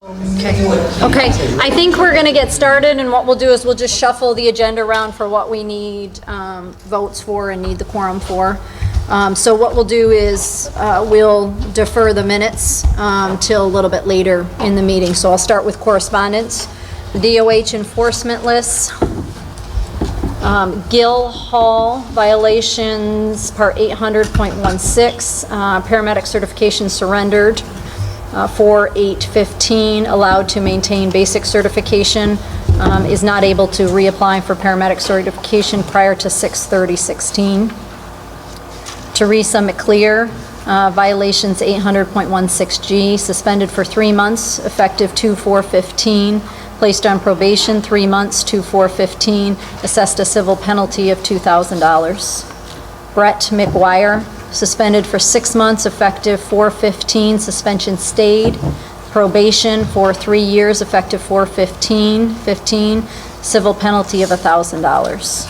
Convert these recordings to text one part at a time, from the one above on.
Okay, I think we're going to get started, and what we'll do is we'll just shuffle the agenda around for what we need votes for and need the quorum for. So what we'll do is we'll defer the minutes till a little bit later in the meeting. So I'll start with correspondence. The DOH enforcement list. Gill Hall violations, Part 800.16, paramedic certification surrendered. 4/8/15, allowed to maintain basic certification, is not able to reapply for paramedic certification prior to 6/30/16. Teresa McClear, violations 800.16G, suspended for 3 months, effective 2/4/15, placed on probation 3 months, 2/4/15, assessed a civil penalty of $2,000. Brett McGuire, suspended for 6 months, effective 4/15, suspension stayed. Probation for 3 years, effective 4/15/15, civil penalty of $1,000.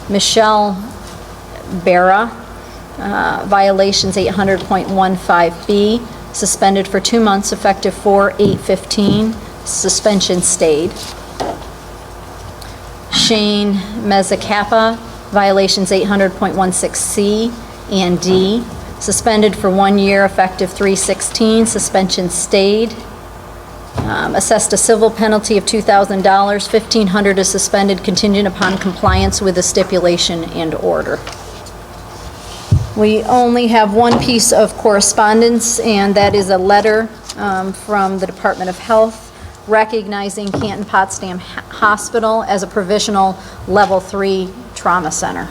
Michelle Barra, violations 800.15B, suspended for 2 months, effective 4/8/15, suspension stayed. Shane Mezzacappa, violations 800.16C and D, suspended for 1 year, effective 3/16, suspension stayed. Assessed a civil penalty of $2,000, $1,500 is suspended contingent upon compliance with the stipulation and order. We only have one piece of correspondence, and that is a letter from the Department of Health recognizing Canton-Potsdam Hospital as a provisional Level 3 trauma center.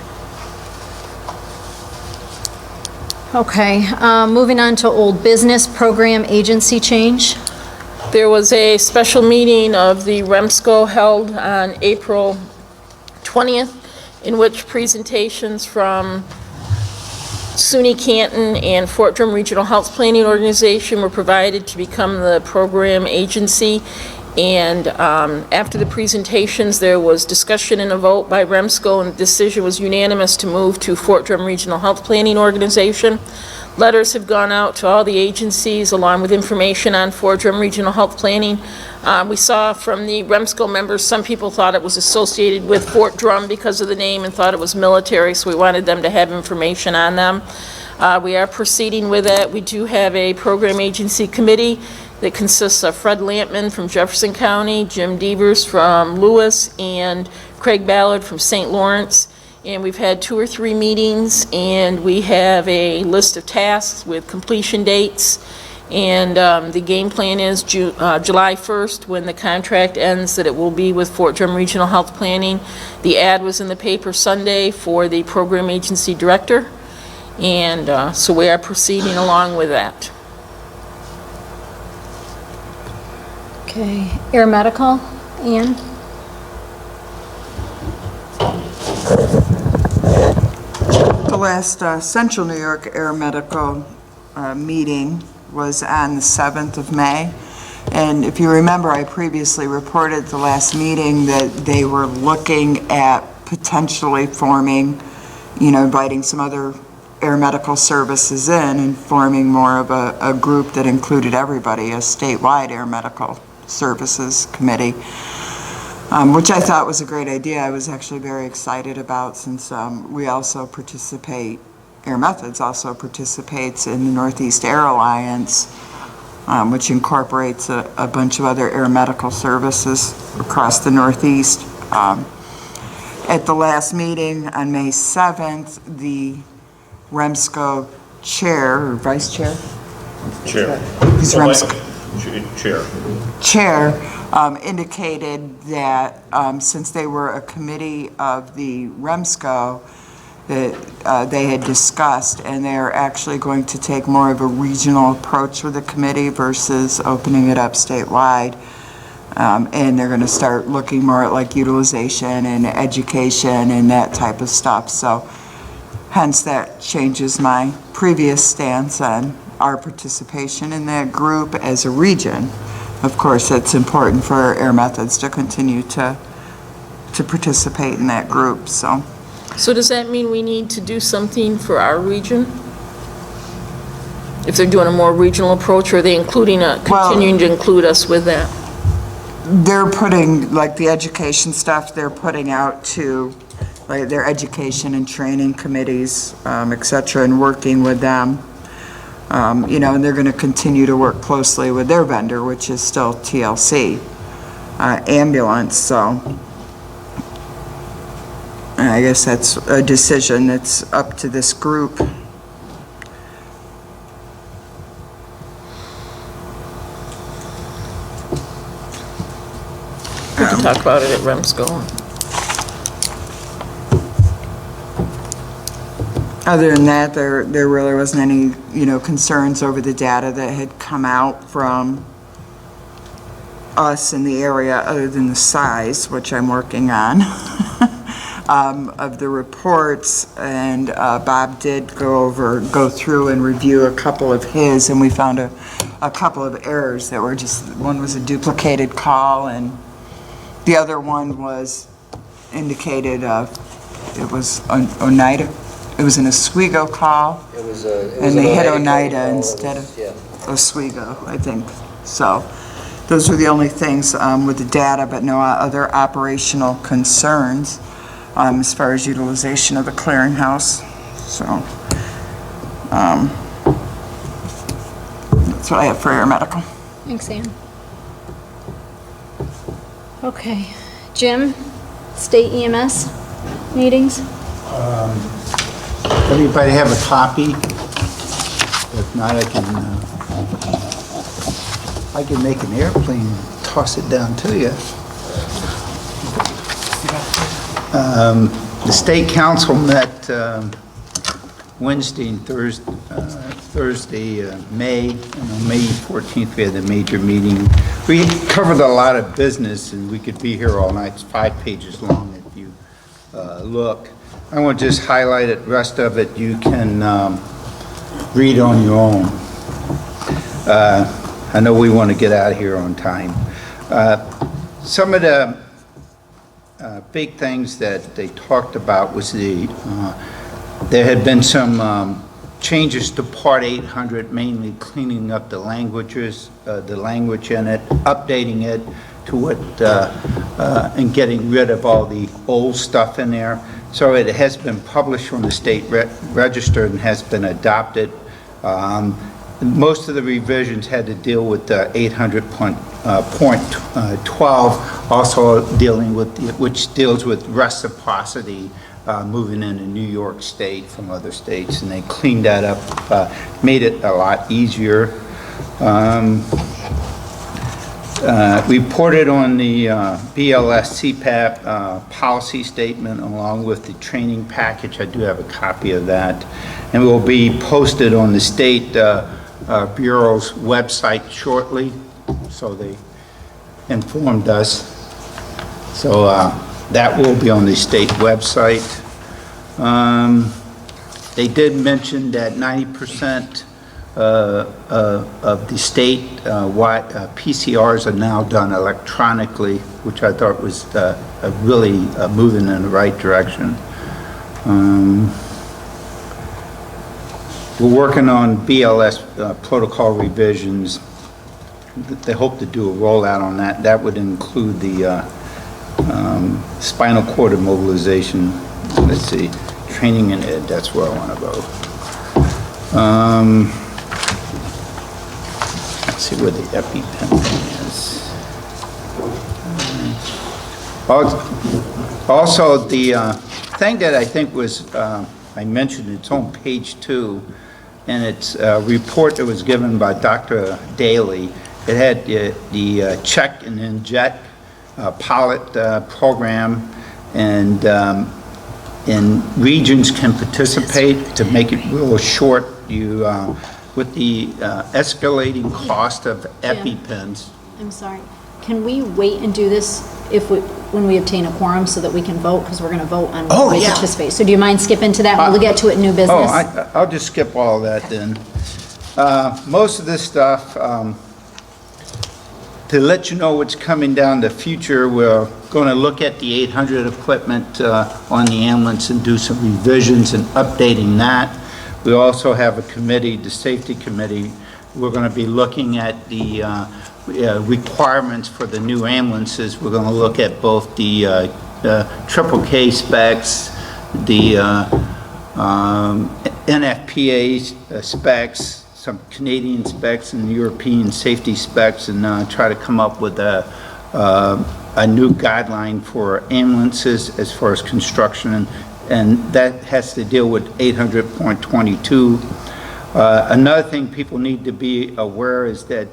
Okay, moving on to old business, program agency change. There was a special meeting of the REMSCO held on April 20th, in which presentations from SUNY Canton and Fort Drum Regional Health Planning Organization were provided to become the program agency. And after the presentations, there was discussion and a vote by REMSCO, and the decision was unanimous to move to Fort Drum Regional Health Planning Organization. Letters have gone out to all the agencies along with information on Fort Drum Regional Health Planning. We saw from the REMSCO members, some people thought it was associated with Fort Drum because of the name and thought it was military, so we wanted them to have information on them. We are proceeding with it. We do have a program agency committee that consists of Fred Lampman from Jefferson County, Jim Devers from Lewis, and Craig Ballard from St. Lawrence. And we've had 2 or 3 meetings, and we have a list of tasks with completion dates. And the game plan is July 1st, when the contract ends, that it will be with Fort Drum Regional Health Planning. The ad was in the paper Sunday for the program agency director. And so we are proceeding along with that. Okay, air medical, Ann? The last Central New York Air Medical meeting was on the 7th of May. And if you remember, I previously reported at the last meeting that they were looking at potentially forming, inviting some other air medical services in and forming more of a group that included everybody, a statewide air medical services committee, which I thought was a great idea. I was actually very excited about, since we also participate, Air Methods also participates in the Northeast Air Alliance, which incorporates a bunch of other air medical services across the Northeast. At the last meeting on May 7th, the REMSCO chair, or vice chair? Chair. He's REMSCO. Chair. Indicated that since they were a committee of the REMSCO, that they had discussed, and they're actually going to take more of a regional approach with the committee versus opening it up statewide. And they're going to start looking more at like utilization and education and that type of stuff. So hence that changes my previous stance on our participation in that group as a region. Of course, it's important for Air Methods to continue to participate in that group. So So does that mean we need to do something for our region? if they're doing a more regional approach, or are they including, continuing to include us with that? They're putting, like, the education stuff, they're putting out to, like, their education and training committees, et cetera, and working with them. You know, and they're going to continue to work closely with their vendor, which is still TLC Ambulance, so I guess that's a decision that's up to this group. We can talk about it at Remsco. Other than that, there really wasn't any, you know, concerns over the data that had come out from us in the area, other than the size, which I'm working on, of the reports. And Bob did go through and review a couple of his, and we found a couple of errors that were just, one was a duplicated call, and the other one was indicated, it was Oneida. It was an Oswego call, and they hit Oneida instead of Oswego, I think. So those were the only things with the data, but no other operational concerns as far as utilization of the clearinghouse. So that's what I have for air medical. Thanks, Ann. Okay. Jim, state EMS meetings? Everybody have a copy? If not, I can make an airplane and toss it down to you. The state council met Wednesday and Thursday, May, and on May 14th we had a major meeting. We covered a lot of business, and we could be here all night. It's 5 pages long if you look. I want to just highlight it. Rest of it you can read on your own. I know we want to get out of here on time. Some of the big things that they talked about was there had been some changes to Part 800, mainly cleaning up the languages, the language in it, updating it to what, and getting rid of all the old stuff in there. So it has been published from the state register and has been adopted. Most of the revisions had to deal with 800.12, also dealing with, which deals with reciprocity, moving into New York State from other states, and they cleaned that up, made it a lot easier. Reported on the BLS CPAP policy statement along with the training package. I do have a copy of that, and it will be posted on the State Bureau's website shortly, so they informed us. So that will be on the state website. They did mention that 90% of the state PCRs are now done electronically, which I thought was really moving in the right direction. We're working on BLS protocol revisions. They hope to do a rollout on that. That would include the spinal cord immobilization. Let's see, training and ed, that's where I want to go. Let's see where the EpiPen is. Also, the thing that I think was, I mentioned, it's on page 2, and it's a report that was given by Dr. Daly. It had the check and inject pilot program, and regions can participate. To make it real short, you with the escalating cost of EpiPens. I'm sorry. Can we wait and do this when we obtain a quorum so that we can vote? Because we're going to vote on whether we participate. So do you mind skipping to that? We'll get to it in new business. I'll just skip all that then. Most of this stuff, to let you know what's coming down the future, we're going to look at the 800 equipment on the ambulance and do some revisions and updating that. We also have a committee, the safety committee. We're going to be looking at the requirements for the new ambulances. We're going to look at both the triple K specs, the NFPA specs, some Canadian specs and European safety specs, and try to come up with a new guideline for ambulances as far as construction, and that has to deal with 800.22. Another thing people need to be aware is that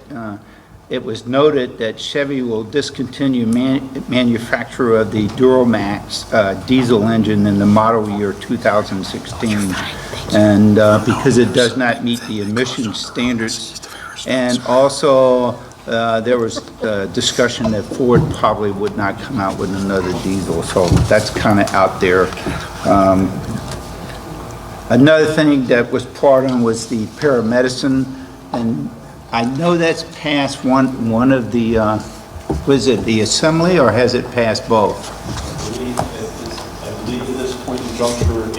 it was noted that Chevy will discontinue manufacture of the Duramax diesel engine in the model year 2016, and because it does not meet the emission standards. And also, there was discussion that Ford probably would not come out with another diesel, so that's kind of out there. Another thing that was brought on was the paramedicine, and I know that's passed one of the, was it the assembly, or has it passed both? I believe at this point in juncture, it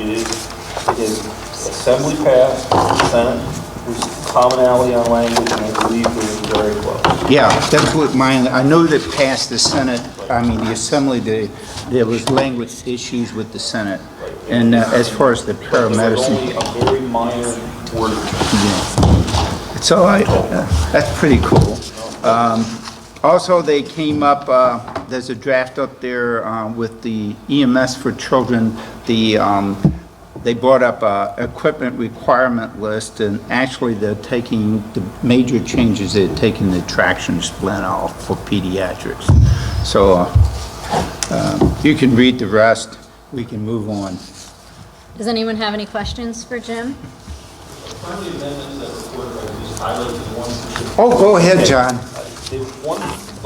is assembly passed, Senate, there's commonality on language, and I believe we're very close. Yeah, that's what I know that passed the Senate, the assembly, there was language issues with the Senate. And as far as the paramedicine. Only a very minor word. Yeah. So that's pretty cool. Also, they came up, there's a draft up there with the EMS for children. They brought up a equipment requirement list, and actually they're taking the major changes. They're taking the traction splint off for pediatrics. So you can read the rest. We can move on. Does anyone have any questions for Jim? Friendly amendments that report, I just highlighted one. Oh, go ahead, John. The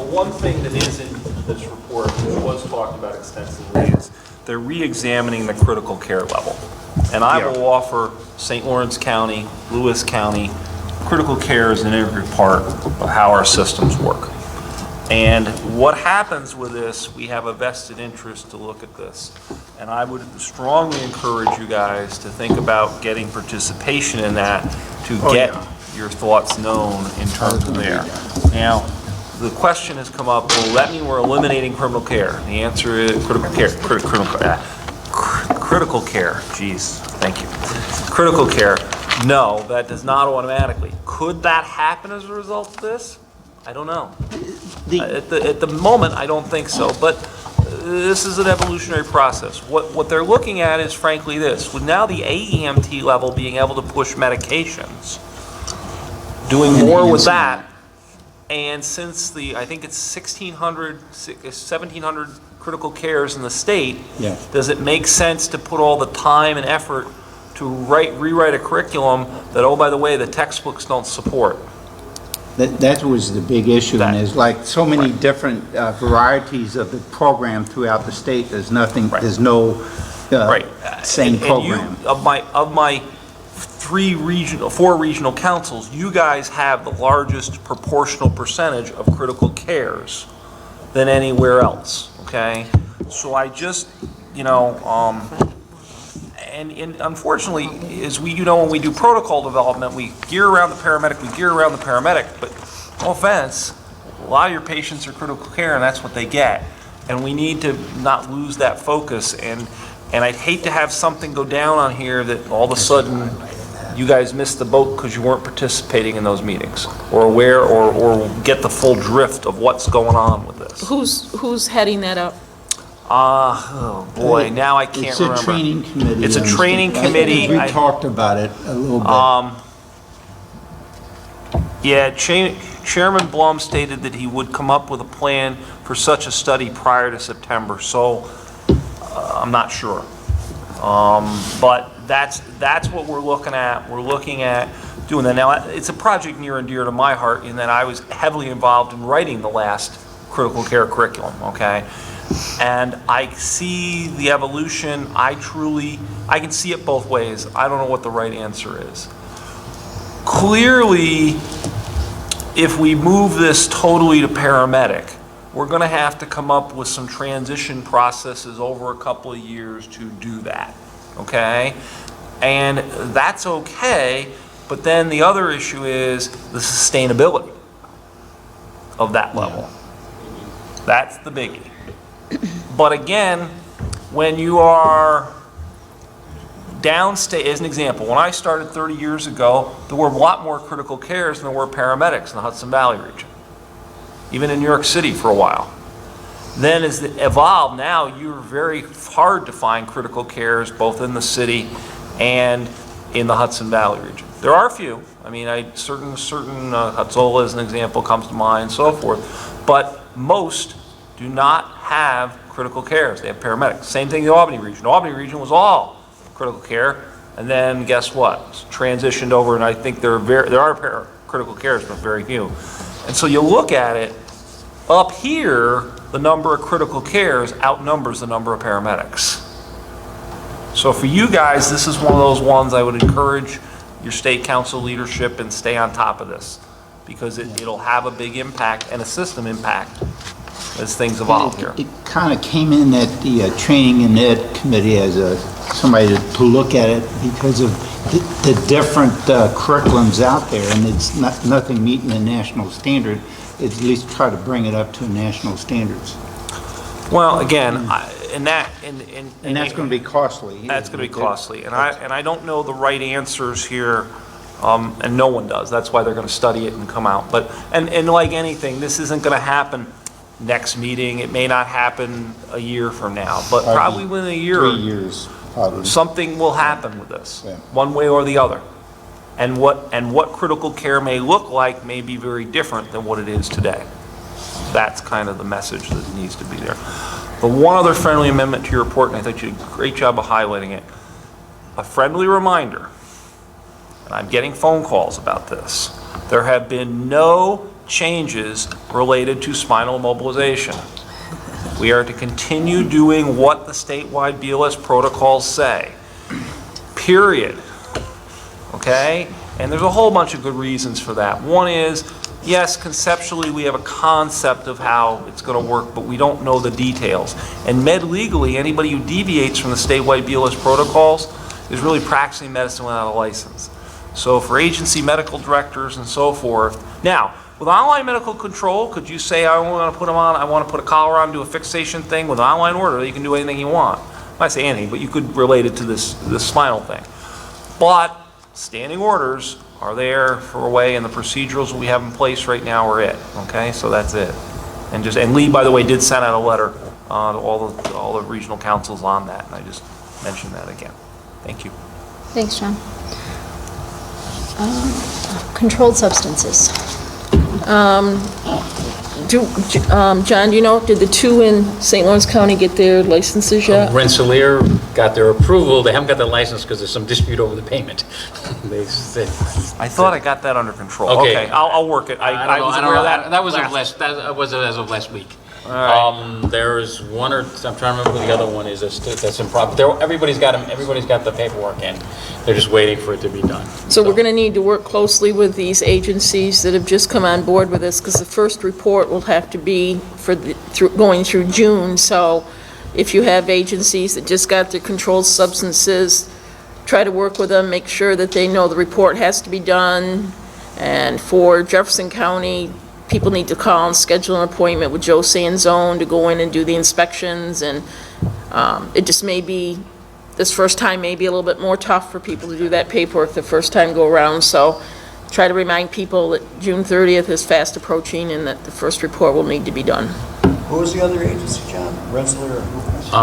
one thing that is in this report, which was talked about extensively, is they're re-examining the critical care level. And I will offer St. Lawrence County, Lewis County, critical care is an integral part of how our systems work. And what happens with this, we have a vested interest to look at this. And I would strongly encourage you guys to think about getting participation in that to get your thoughts known in terms of there. Now, the question has come up, well, that mean we're eliminating criminal care? The answer is critical care, geez, thank you. Critical care, no, that does not automatically. Could that happen as a result of this? I don't know. At the moment, I don't think so, but this is an evolutionary process. What they're looking at is frankly this, with now the AEMT level being able to push medications, doing more with that, and since I think it's 1,700 critical cares in the state, does it make sense to put all the time and effort to rewrite a curriculum that, oh, by the way, the textbooks don't support? That was the big issue, and there's like so many different varieties of the program throughout the state. There's nothing, there's no same program. Of my 4 regional councils, you guys have the largest proportional percentage of critical cares than anywhere else, okay? So I just, and unfortunately, as we, when we do protocol development, we gear around the paramedic, but no offense, a lot of your patients are critical care and that's what they get. And we need to not lose that focus, and I'd hate to have something go down on here that all of a sudden you guys missed the boat because you weren't participating in those meetings or aware or get the full drift of what's going on with this. Who's heading that up? Oh boy, now I can't remember. It's a training committee. It's a training committee. We talked about it a little bit. Yeah, Chairman Blum stated that he would come up with a plan for such a study prior to September, so I'm not sure. But that's what we're looking at. We're looking at doing that. Now, it's a project near and dear to my heart in that I was heavily involved in writing the last critical care curriculum, okay? And I see the evolution. I can see it both ways. I don't know what the right answer is. Clearly, if we move this totally to paramedic, we're going to have to come up with some transition processes over a couple of years to do that, okay? And that's okay, but then the other issue is the sustainability of that level. That's the biggie. But again, when you are downstate, as an example, when I started 30 years ago, there were a lot more critical cares than there were paramedics in the Hudson Valley region, even in New York City for a while. Then as it evolved, now you're very hard to find critical cares both in the city and in the Hudson Valley region. There are a few. I mean, certain Hutzola as an example comes to mind, and so forth. But most do not have critical cares. They have paramedics. Same thing in the Albany region. The Albany region was all critical care, and then guess what? It's transitioned over, and I think there are critical cares, but very few. And so you look at it, up here, the number of critical cares outnumbers the number of paramedics. So for you guys, this is one of those ones I would encourage your state council leadership and stay on top of this, because it'll have a big impact and a system impact as things evolve here. It kind of came in at the Training and Ed Committee as somebody to look at it because of the different curriculums out there, and it's nothing meeting the national standard. At least try to bring it up to national standards. Well, again, and that's going to be costly. That's going to be costly, and I don't know the right answers here, and no one does. That's why they're going to study it and come out. But and like anything, this isn't going to happen next meeting. It may not happen a year from now, but probably within a year, 3 years, probably. Something will happen with this, Yeah. one way or the other. And what critical care may look like may be very different than what it is today. That's kind of the message that needs to be there. The one other friendly amendment to your report, and I think you did a great job of highlighting it, a friendly reminder, and I'm getting phone calls about this, there have been no changes related to spinal immobilization. We are to continue doing what the statewide BLS protocols say, period. Okay? And there's a whole bunch of good reasons for that. One is, yes, conceptually we have a concept of how it's going to work, but we don't know the details. And med-legally, anybody who deviates from the statewide BLS protocols is really practicing medicine without a license. So for agency medical directors and so forth. Now, with online medical control, could you say, I want to put them on, I want to put a collar on, do a fixation thing with an online order? You can do anything you want. I say anything, but you could relate it to this spinal thing. But standing orders are there for a way, and the procedurals we have in place right now are it. Okay, so that's it. And Lee, by the way, did send out a letter to all the regional councils on that, and I just mentioned that again. Thank you. Thanks, John. Controlled substances. John, do you know, did the two in St. Lawrence County get their licenses yet? Rensselaer got their approval. They haven't got the license because there's some dispute over the payment. They said, I thought I got that under control. Okay. Okay, I'll work it. I was aware of that. That was as of last week. All right. There's one or, I'm trying to remember who the other one is that's in progress. Everybody's got the paperwork in. They're just waiting for it to be done. So we're going to need to work closely with these agencies that have just come on board with us, because the first report will have to be going through June. So if you have agencies that just got their controlled substances, try to work with them, make sure that they know the report has to be done. And for Jefferson County, people need to call and schedule an appointment with Joe Sanzone to go in and do the inspections. And it just may be, this first time may be a little bit more tough for people to do that paperwork the first time go around. So try to remind people that June 30th is fast approaching and that the first report will need to be done. Who was the other agency, John? Rensselaer or who?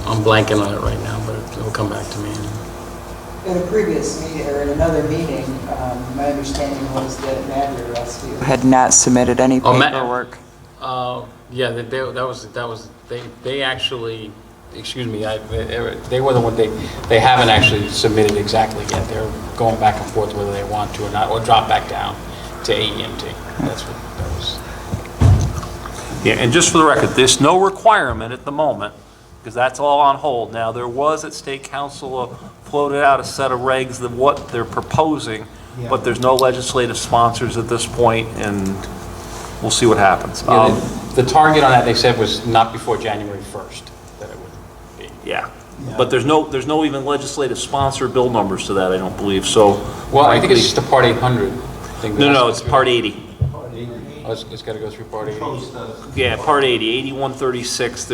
I'm blanking on it right now, but it'll come back to me. In a previous meeting, or in another meeting, my understanding was that Madry Rescue Had not submitted any Matt- paperwork. Yeah, they actually, excuse me, they were the one, they haven't actually submitted exactly yet. They're going back and forth whether they want to or not, or drop back down to AEMT. That's what that was. Yeah, and just for the record, there's no requirement at the moment, because that's all on hold. Now, there was at State Council floated out a set of regs of what they're proposing, but there's no legislative sponsors at this point, and we'll see what happens. Yeah, the target on that, they said, was not before January 1st that it would be. Yeah, But there's no even legislative sponsor bill numbers to that, I don't believe, so. Well, I think frankly- it's just the Part 800 thing. No, it's Part 80. Oh, it's got to go through Part 80. Yeah, Part 80, 8136,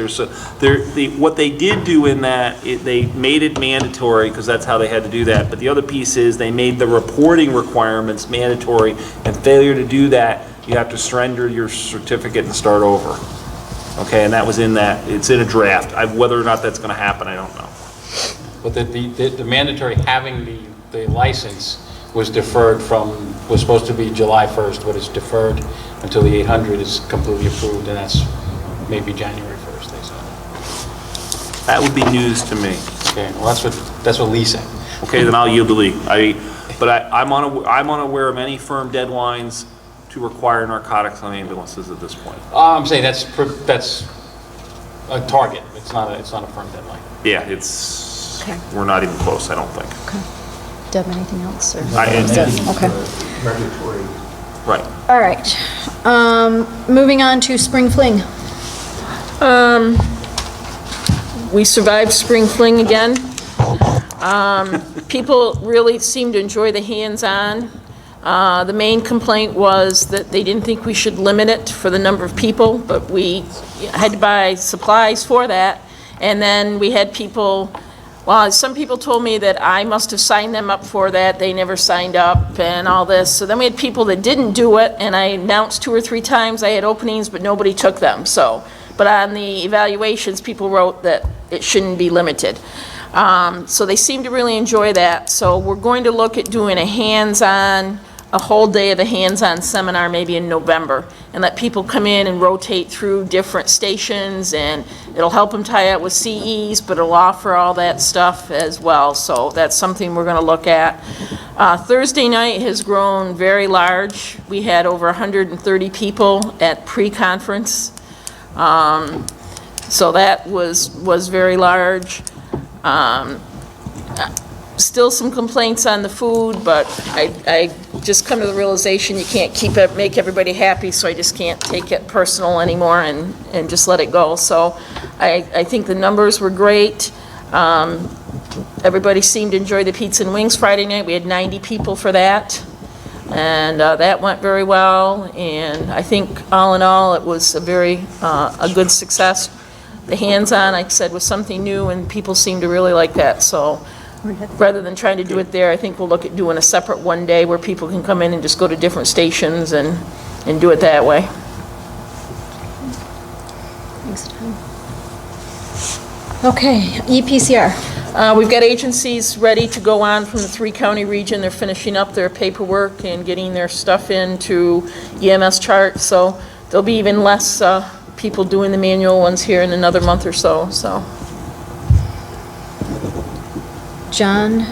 what they did do in that, they made it mandatory, because that's how they had to do that, but the other piece is, they made the reporting requirements mandatory, and failure to do that, you have to surrender your certificate and start over. Okay, and that was in that, it's in a draft. Whether or not that's gonna happen, I don't know. But the mandatory having the license was deferred was supposed to be July 1st, but it's deferred until the 800 is completely approved, and that's maybe January 1st, they said. That would be news to me. Okay, well, that's what Lee said. Okay, then I'll yield to Lee. I'm unaware of any firm deadlines to require narcotics on ambulances at this point. I'm saying that's a target. It's not a firm deadline. Yeah, Okay. we're not even close, I don't think. Okay. Deb, anything else? Or? I- Okay. Regulatory. Right. All right. Moving on to Spring Fling. We survived Spring Fling again. People really seem to enjoy the hands-on. The main complaint was that they didn't think we should limit it for the number of people, but we had to buy supplies for that. And then we had people, well, some people told me that I must have signed them up for that, they never signed up and all this. So then we had people that didn't do it, and I announced 2 or 3 times I had openings, but nobody took them, so. But on the evaluations, people wrote that it shouldn't be limited. So they seem to really enjoy that. So we're going to look at doing a whole day of a hands-on seminar maybe in November, and let people come in and rotate through different stations, and it'll help them tie up with CEs, but it'll offer all that stuff as well. So that's something we're going to look at. Thursday night has grown very large. We had over 130 people at pre-conference. So that was very large. Still some complaints on the food, but I just come to the realization you can't make everybody happy, so I just can't take it personal anymore and just let it go. So I think the numbers were great. Everybody seemed to enjoy the pizza and wings Friday night. We had 90 people for that, and that went very well. And I think all in all, it was a good success. The hands-on, like I said, was something new, and people seemed to really like that. So rather than trying to do it there, I think we'll look at doing a separate one day where people can come in and just go to different stations and do it that way. Thanks, Tom. Okay, EPCR. We've got agencies ready to go on from the 3-county region. They're finishing up their paperwork and getting their stuff into EMS chart, so there'll be even less people doing the manual ones here in another month or so. John,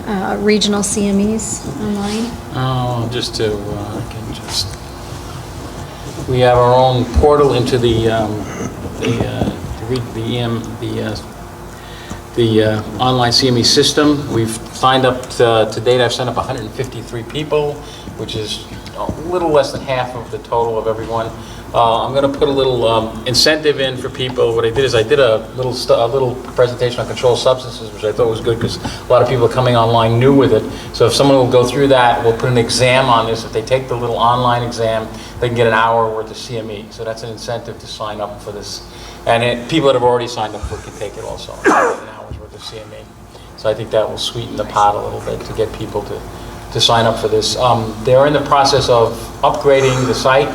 regional CMEs online. Oh, we have our own portal into the online CME system. We've signed up, to date, I've signed up 153 people, which is a little less than half of the total of everyone. I'm going to put a little incentive in for people. What I did is I did a little presentation on controlled substances, which I thought was good because a lot of people coming online new with it. So if someone will go through that, we'll put an exam on this. If they take the little online exam, they can get an hour worth of CME. So that's an incentive to sign up for this. And people that have already signed up for it can take it also, an hour's worth of CME. So I think that will sweeten the pot a little bit to get people to sign up for this. They're in the process of upgrading the site.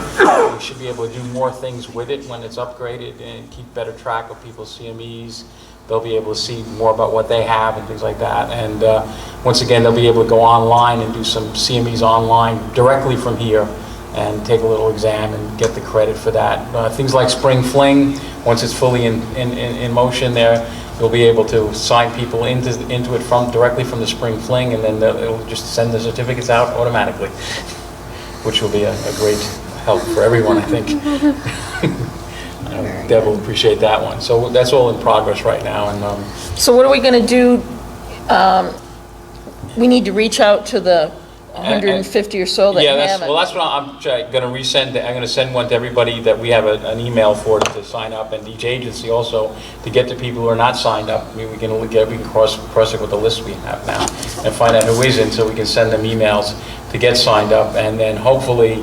We should be able to do more things with it when it's upgraded and keep better track of people's CMEs. They'll be able to see more about what they have and things like that. And once again, they'll be able to go online and do some CMEs online directly from here and take a little exam and get the credit for that. Things like Spring Fling, once it's fully in motion there, we'll be able to sign people into it directly from the Spring Fling, and then it'll just send the certificates out automatically, which will be a great help for everyone, I think. Deb will appreciate that one. So that's all in progress right now. And So what are we going to do? We need to reach out to the 150 or so that Yeah, have it. well, that's what I'm going to resend. I'm going to send one to everybody that we have an email for to sign up, and each agency also to get the people who are not signed up. I mean, we can cross it with the list we have now and find out who isn't, so we can send them emails to get signed up, and then hopefully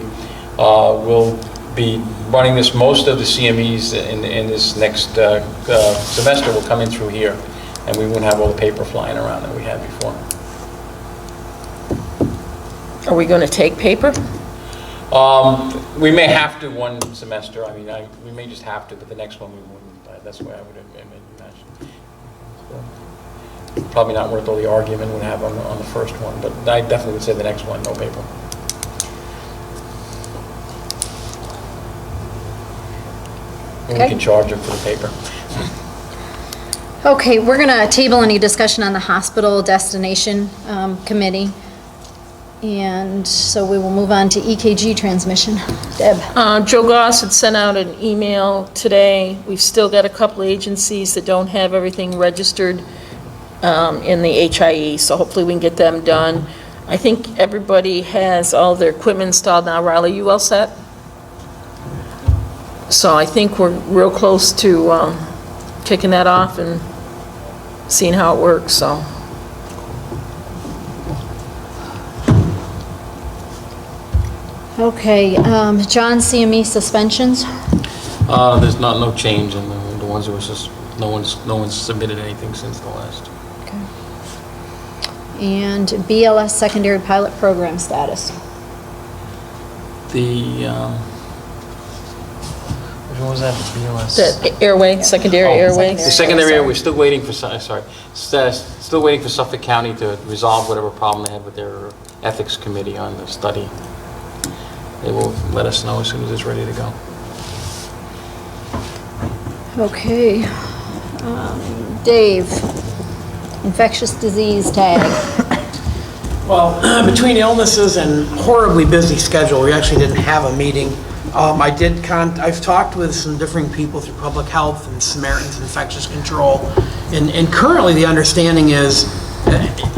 we'll be running this. Most of the CMEs in this next semester will come in through here, and we won't have all the paper flying around that we had before. Are we going to take paper? We may have to one semester. I mean, we may just have to, but the next one we wouldn't. That's the way I would imagine. So, probably not worth all the argument we'd have on the first one, but I definitely would say the next one, no paper. And Okay. we can charge them for the paper. Okay, we're going to table any discussion on the hospital destination committee. And so we will move on to EKG transmission. Deb? Joe Goss had sent out an email today. We've still got a couple of agencies that don't have everything registered in the HIE, so hopefully we can get them done. I think everybody has all their equipment installed now. Riley, you all set? So I think we're real close to kicking that off and seeing how it works, so. Okay, John, CME suspensions? There's no change in the ones that was just, no one's submitted anything since the last. And BLS secondary pilot program status. Which one was that? The BLS? The airway, secondary airway. The secondary area, we're still waiting for, still waiting for Suffolk County to resolve whatever problem they had with their ethics committee on the study. They will let us know as soon as it's ready to go. Okay. Dave, infectious disease tag. Well, between illnesses and horribly busy schedule, we actually didn't have a meeting. I've talked with some different people through public health and Samaritan's infectious control, and currently the understanding is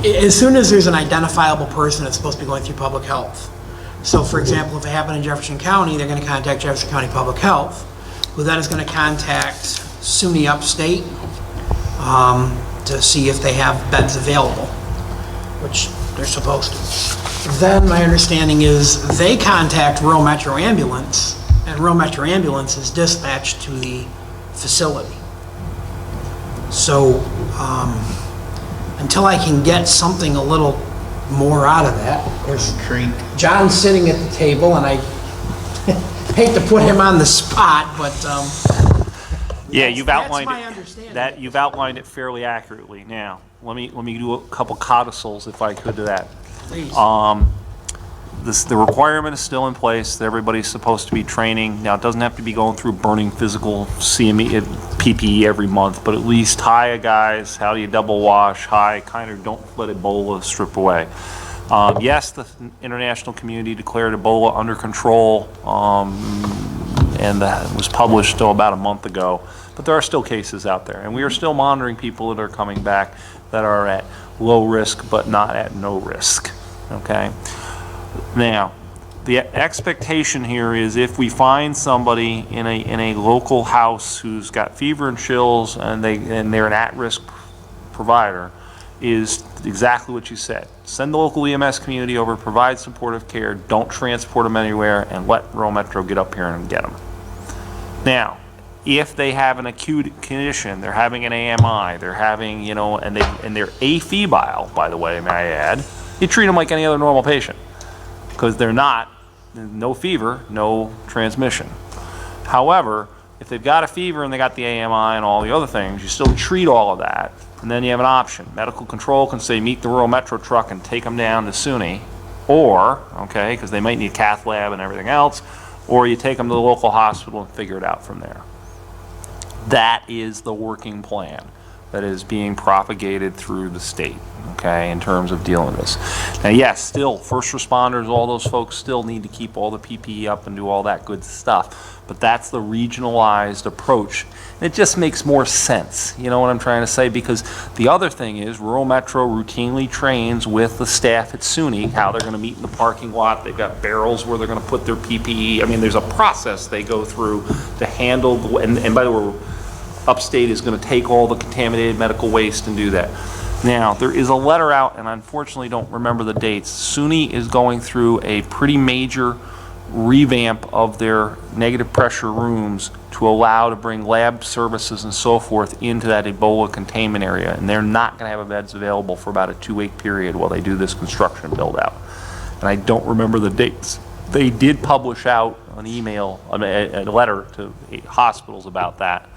as soon as there's an identifiable person, it's supposed to be going through public health. So for example, if it happened in Jefferson County, they're going to contact Jefferson County Public Health, who then is going to contact SUNY Upstate to see if they have beds available, which they're supposed to. Then my understanding is they contact Rural Metro Ambulance, and Rural Metro Ambulance is dispatched to the facility. So until I can get something a little more out of that, of course, John's sitting at the table, and I hate to put him on the spot, but Yeah, you've outlined that's my it, understanding. you've outlined it fairly accurately. Now, let me do a couple codicils if I could to that. Please. The requirement is still in place that everybody's supposed to be training. Now, it doesn't have to be going through burning physical CME, PPE every month, but at least hi guys, how do you double wash, hi, kind of don't let Ebola strip away. Yes, the international community declared Ebola under control, and that was published about a month ago, but there are still cases out there, and we are still monitoring people that are coming back that are at low risk but not at no risk, okay? Now, the expectation here is if we find somebody in a local house who's got fever and chills and they're an at-risk provider, is exactly what you said. Send the local EMS community over, provide supportive care, don't transport them anywhere, and let Rural Metro get up here and get them. Now, if they have an acute condition, they're having an AMI, they're having, and they're afebrile, by the way, may I add, you treat them like any other normal patient. Because they're not, no fever, no transmission. However, if they've got a fever and they got the AMI and all the other things, you still treat all of that, and then you have an option. Medical control can say, meet the Rural Metro truck and take them down to SUNY, or, okay, because they might need cath lab and everything else, or you take them to the local hospital and figure it out from there. That is the working plan. that is being propagated through the state, okay, in terms of dealing with this. Now, yes, still, first responders, all those folks still need to keep all the PPE up and do all that good stuff, but that's the regionalized approach. It just makes more sense, you know what I'm trying to say? Because the other thing is, Rural Metro routinely trains with the staff at SUNY how they're going to meet in the parking lot. They've got barrels where they're going to put their PPE. I mean, there's a process they go through to handle, and by the way, Upstate is going to take all the contaminated medical waste and do that. Now, there is a letter out, and I unfortunately don't remember the dates. SUNY is going through a pretty major revamp of their negative pressure rooms to allow to bring lab services and so forth into that Ebola containment area, and they're not going to have beds available for about a 2-week period while they do this construction build out. And I don't remember the dates. They did publish out an email, a letter to hospitals about that,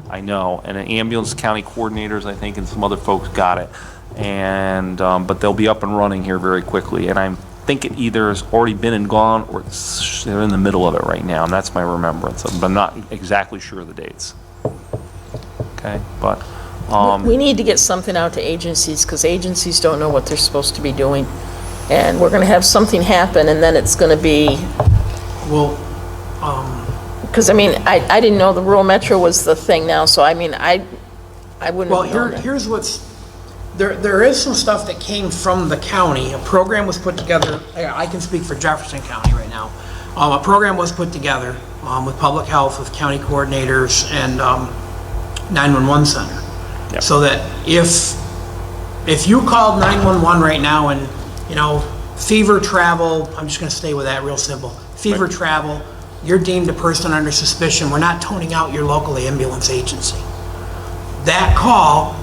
I know, and ambulance county coordinators, I think, and some other folks got it, and but they'll be up and running here very quickly, and I think it either has already been and gone, or they're in the middle of it right now, and that's my remembrance, but I'm not exactly sure of the dates. Okay, but We need to get something out to agencies, because agencies don't know what they're supposed to be doing. And we're gonna have something happen, and then it's gonna be, Well, because, I mean, I didn't know the rural metro was the thing now, so I mean, I wouldn't well, have known that. here's what's, there is some stuff that came from the county. A program was put together, I can speak for Jefferson County right now. A program was put together with public health, with county coordinators, and 911 center. Yep. So that if you called 911 right now and, you know, fever, travel, I'm just gonna stay with that real simple. Fever, travel, you're deemed a person under suspicion, we're not toning out your local ambulance agency. That call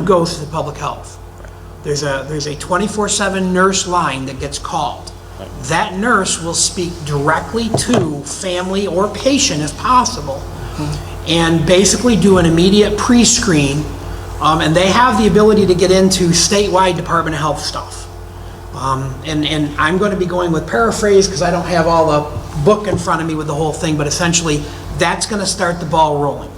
goes to the public health. There's a 24/7 nurse line that gets called. That nurse will speak directly to family or patient if possible, and basically do an immediate pre-screen, and they have the ability to get into statewide Department of Health stuff. And I'm going to be going with paraphrase because I don't have all the book in front of me with the whole thing, but essentially that's going to start the ball rolling.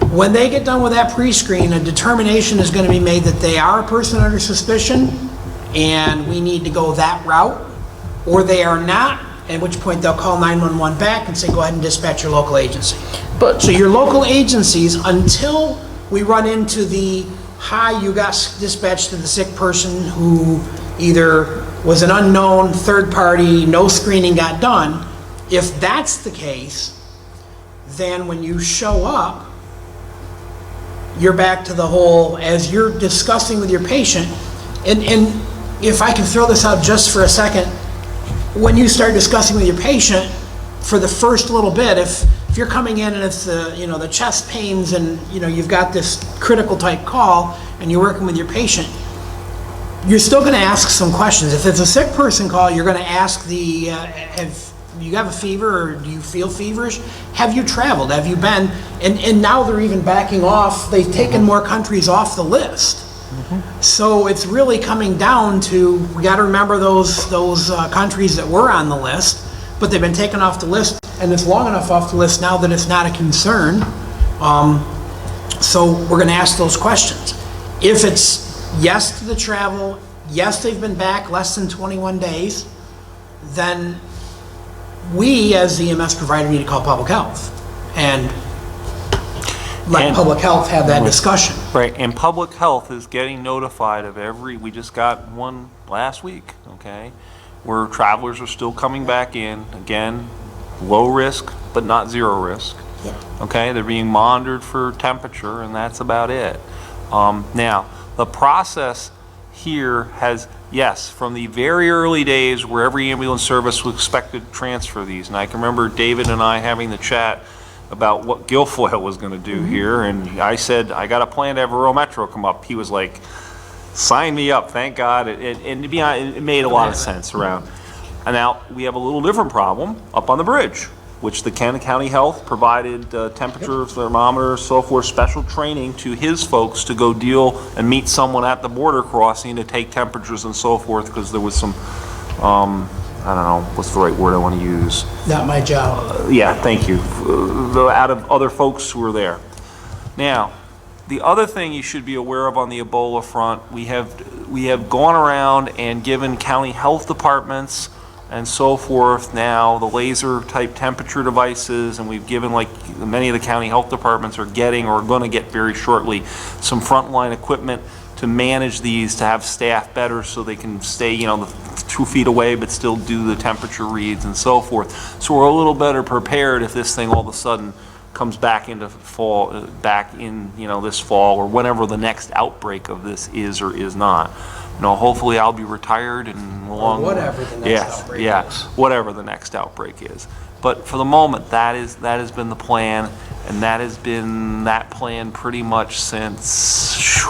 When they get done with that pre-screen, a determination is going to be made that they are a person under suspicion and we need to go that route, or they are not, at which point they'll call 911 back and say, go ahead and dispatch your local agency. But, So your local agencies, until we run into the, hi, you got dispatched to the sick person who either was an unknown third party, no screening got done, if that's the case, then when you show up, you're back to the whole, as you're discussing with your patient, and if I can throw this out just for a second, when you start discussing with your patient, for the first little bit, if you're coming in and it's the, you know, the chest pains and, you know, you've got this critical type call and you're working with your patient, you're still going to ask some questions. If it's a sick person call, you're going to ask the, you have a fever or do you feel feverish? Have you traveled? Have you been? And now they're even backing off. They've taken more countries off the list. So it's really coming down to, we got to remember those countries that were on the list, but they've been taken off the list, and it's long enough off the list now that it's not a concern. So we're going to ask those questions. If it's yes to the travel, yes, they've been back less than 21 days, then we, as the EMS provider, need to call public health and let public health have that discussion. Right, and public health is getting notified of we just got one last week, okay, where travelers are still coming back in, again, low risk, but not zero risk. Yeah. Okay, they're being monitored for temperature, and that's about it. Now, the process here has, yes, from the very early days where every ambulance service was expected to transfer these, and I can remember David and I having the chat about what Guilfoyle was going to do here, and I said, I got a plan to have a rural metro come up. He was like, sign me up, thank God, and to be honest, it made a lot of sense around. And now we have a little different problem up on the bridge, which the Kent County Health provided temperature thermometers, so forth, special training to his folks to go deal and meet someone at the border crossing to take temperatures and so forth, because there was some, I don't know, what's the right word I want to use? Not my job. Yeah, thank you. Out of other folks who were there. Now, The other thing you should be aware of on the Ebola front, we have gone around and given county health departments and so forth now the laser type temperature devices, and we've given, like many of the county health departments are getting or are going to get very shortly, some frontline equipment to manage these, to have staff better so they can stay, 2 feet away but still do the temperature reads and so forth. So we're a little better prepared if this thing all of a sudden comes back into fall, this fall, or whenever the next outbreak of this is or is not. Hopefully I'll be retired and along. whatever the next outbreak is. Whatever the next outbreak is. But for the moment, that has been the plan, and that has been that plan pretty much since,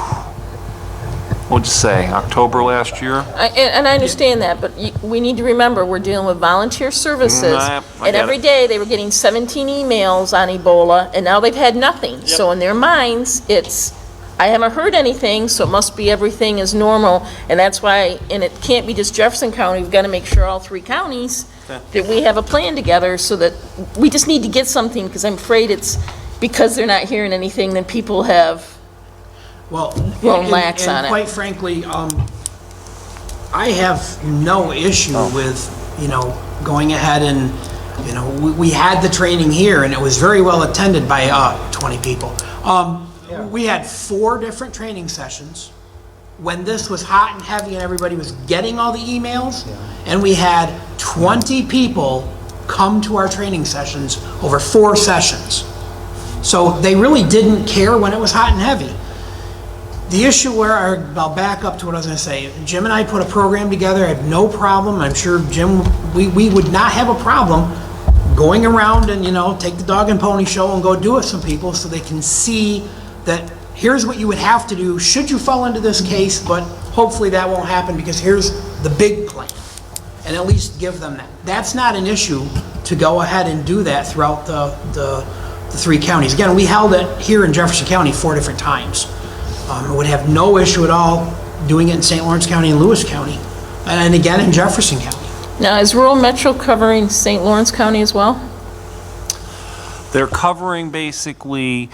what'd you say, October last year? And I understand that, but we need to remember, we're dealing with volunteer services. I And get every it. day, they were getting 17 emails on Ebola, and now they've had nothing. So in their minds, it's, I haven't heard anything, so it must be everything is normal. And that's why, and it can't be just Jefferson County, we've got to make sure all 3 counties, that we have a plan together, so that we just need to get something, because I'm afraid it's because they're not hearing anything, then people have. Well, Grown lax on and it. quite frankly, I have no issue with, going ahead and, we had the training here, and it was very well attended by 20 people. We had 4 different training sessions when this was hot and heavy and everybody was getting all the emails, and we had 20 people come to our training sessions over 4 sessions. So they really didn't care when it was hot and heavy. The issue where, I'll back up to what I was going to say. Jim and I put a program together. I have no problem. I'm sure Jim, we would not have a problem going around and, take the dog and pony show and go do it with some people so they can see that here's what you would have to do should you fall into this case, but hopefully that won't happen because here's the big plan. And at least give them that. That's not an issue to go ahead and do that throughout the 3 counties. Again, we held it here in Jefferson County 4 different times. Would have no issue at all doing it in St. Lawrence County and Lewis County, and again in Jefferson County. Now, is rural metro covering St. Lawrence County as well? They're covering basically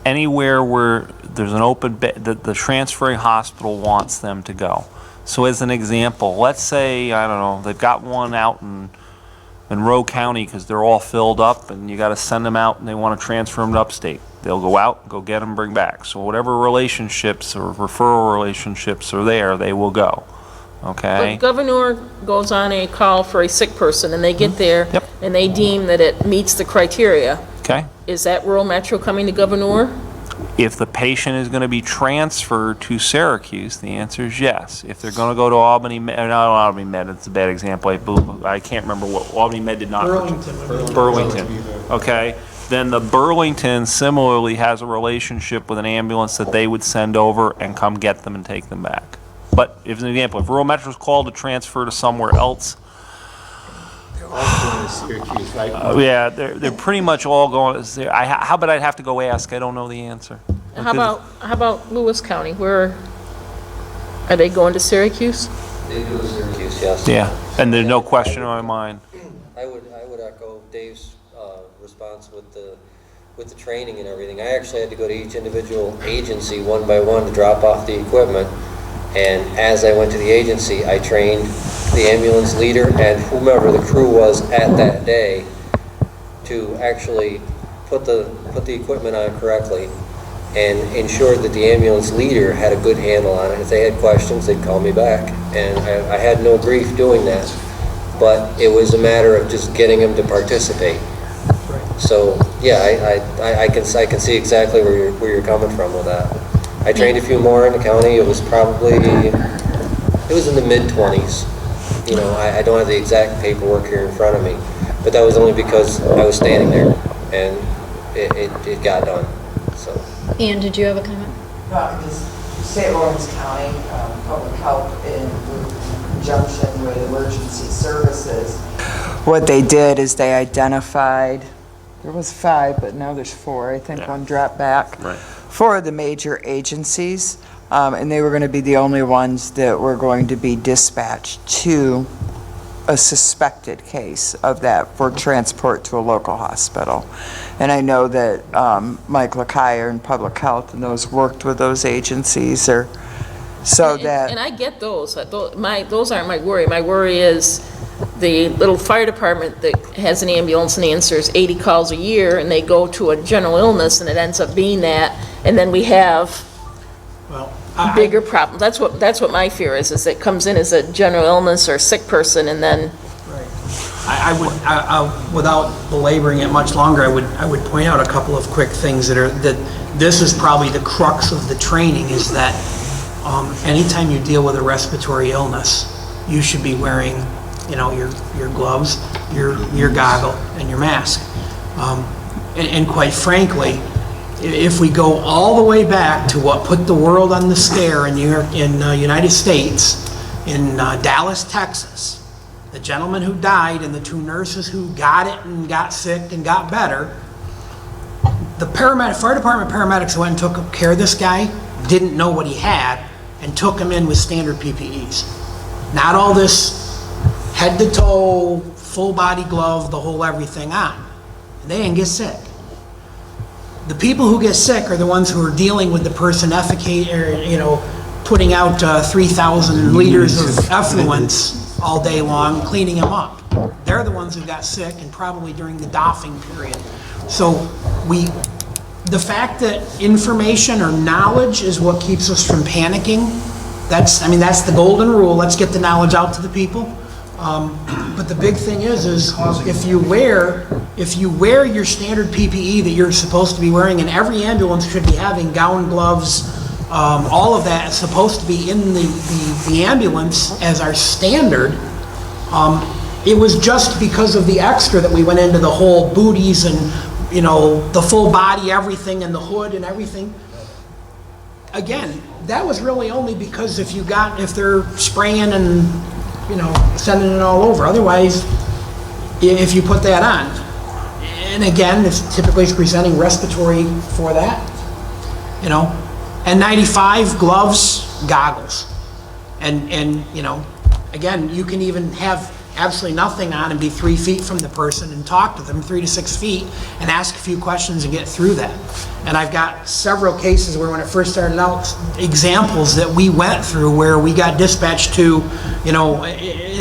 anywhere where there's an open bed that the transferring hospital wants them to go. So as an example, let's say, I don't know, they've got one out in Monroe County because they're all filled up and you got to send them out and they want to transfer them to upstate. They'll go out, go get them, bring back. So whatever relationships or referral relationships are there, they will go. Okay? But governor goes on a call for a sick person, and they get there, Yep. and they deem that it meets the criteria. Okay? Is that rural metro coming to governor? If the patient is going to be transferred to Syracuse, the answer is yes. If they're going to go to Albany Med, not Albany Med, it's a bad example. I can't remember what Albany Med did not. Burlington. Okay. Then the Burlington similarly has a relationship with an ambulance that they would send over and come get them and take them back. But if an example, if rural metro is called to transfer to somewhere else, Syracuse, right? yeah, they're pretty much all going. How about I'd have to go ask? I don't know the answer. How about Lewis County? Where are they going to Syracuse? They do Syracuse, yes. Yeah, and there's no question in my mind. I would echo Dave's response with the training and everything. I actually had to go to each individual agency one by one to drop off the equipment. And as I went to the agency, I trained the ambulance leader and whomever the crew was at that day to actually put the equipment on correctly and ensured that the ambulance leader had a good handle on it. If they had questions, they'd call me back. And I had no grief doing that. But it was a matter of just getting them to participate. So yeah, I can see exactly where you're coming from with that. I trained a few more in the county. It was in the mid-20s. I don't have the exact paperwork here in front of me, but that was only because I was standing there and it got done. So. Ian, did you have a comment? No, just St. Lawrence County Public Health in conjunction with emergency services. What they did is they identified, there was 5, but now there's 4. I think one dropped back. Right. 4 of the major agencies, and they were going to be the only ones that were going to be dispatched to a suspected case of that for transport to a local hospital. And I know that Mike Lakaya in Public Health and those worked with those agencies, or so And that, I get those. Those aren't my worry. My worry is the little fire department that has an ambulance and answers 80 calls a year, and they go to a general illness, and it ends up being that, and then we have Well, bigger problems. That's what my fear is it comes in as a general illness or sick person, and then, I would, without belaboring it much longer, I would point out a couple of quick things that this is probably the crux of the training, is that anytime you deal with a respiratory illness, you should be wearing, your gloves, your goggle, and your mask. And quite frankly, if we go all the way back to what put the world on the scare in United States, in Dallas, Texas, the gentleman who died and the 2 nurses who got it and got sick and got better, the fire department paramedics who went and took care of this guy didn't know what he had and took him in with standard PPEs. Not all this head to toe, full body glove, the whole everything on. And they didn't get sick. The people who get sick are the ones who are dealing with the person putting out 3,000 liters of effluents all day long, cleaning them up. They're the ones who got sick, and probably during the doffing period. So the fact that information or knowledge is what keeps us from panicking, that's the golden rule. Let's get the knowledge out to the people. But the big thing is if you wear your standard PPE that you're supposed to be wearing, and every ambulance should be having gown, gloves, all of that is supposed to be in the ambulance as our standard. It was just because of the extra that we went into the whole booties and, the full body, everything, and the hood and everything. Again, that was really only because if they're spraying and, sending it all over. Otherwise, if you put that on, and again, it's typically presenting respiratory for that, N95, gloves, goggles. And again, you can even have absolutely nothing on and be 3 feet from the person and talk to them, 3 to 6 feet, and ask a few questions and get through that. And I've got several cases where when it first started out, examples that we went through where we got dispatched to, an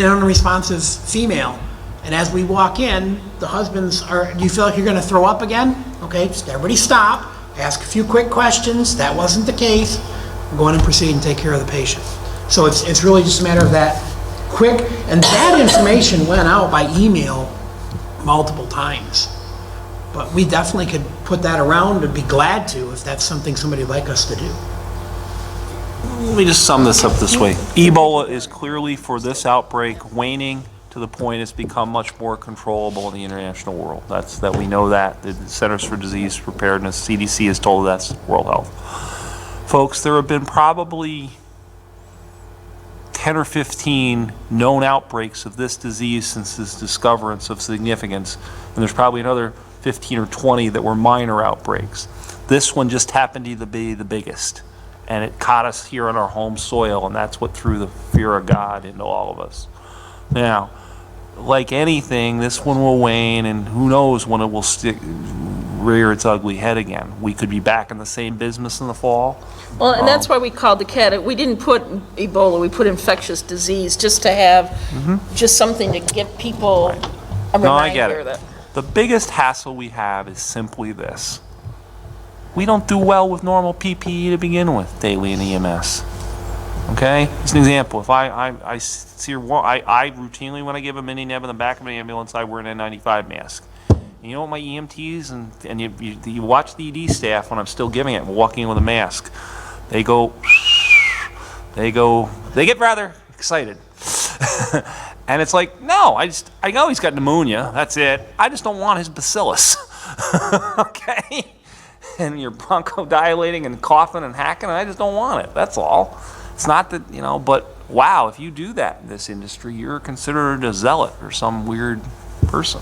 unresponsive female. And as we walk in, the husbands do you feel like you're gonna throw up again? Okay, just everybody stop, ask a few quick questions. That wasn't the case. We'll go in and proceed and take care of the patient. So it's really just a matter of that quick, and that information went out by email multiple times. But we definitely could put that around and be glad to if that's something somebody would like us to do. Let me just sum this up this way. Ebola is clearly, for this outbreak, waning to the point it's become much more controllable in the international world. That we know that. The Centers for Disease Preparedness, CDC, has told us that's World Health. Folks, there have been probably 10 or 15 known outbreaks of this disease since its discoverance of significance, and there's probably another 15 or 20 that were minor outbreaks. This one just happened to be the biggest, and it caught us here on our home soil, and that's what threw the fear of God into all of us. Now, like anything, this one will wane, and who knows when it will rear its ugly head again. We could be back in the same business in the fall. well, and that's why we called the cat. We didn't put Ebola, we put infectious disease, just to have just something to give people a No, I get reminder it. that. The biggest hassle we have is simply this. We don't do well with normal PPE to begin with, daily in EMS. Okay? As an example, if I see I routinely, when I give a mini neb in the back of an ambulance, I wear an N95 mask. And you know what my EMTs and you watch the ED staff when I'm still giving it, walking in with a mask, they get rather excited. And it's like, no, I know he's got pneumonia, that's it. I just don't want his bacillus. Okay? And you're bronchodilating and coughing and hacking, and I just don't want it. That's all. It's not that, but wow, if you do that in this industry, you're considered a zealot or some weird person.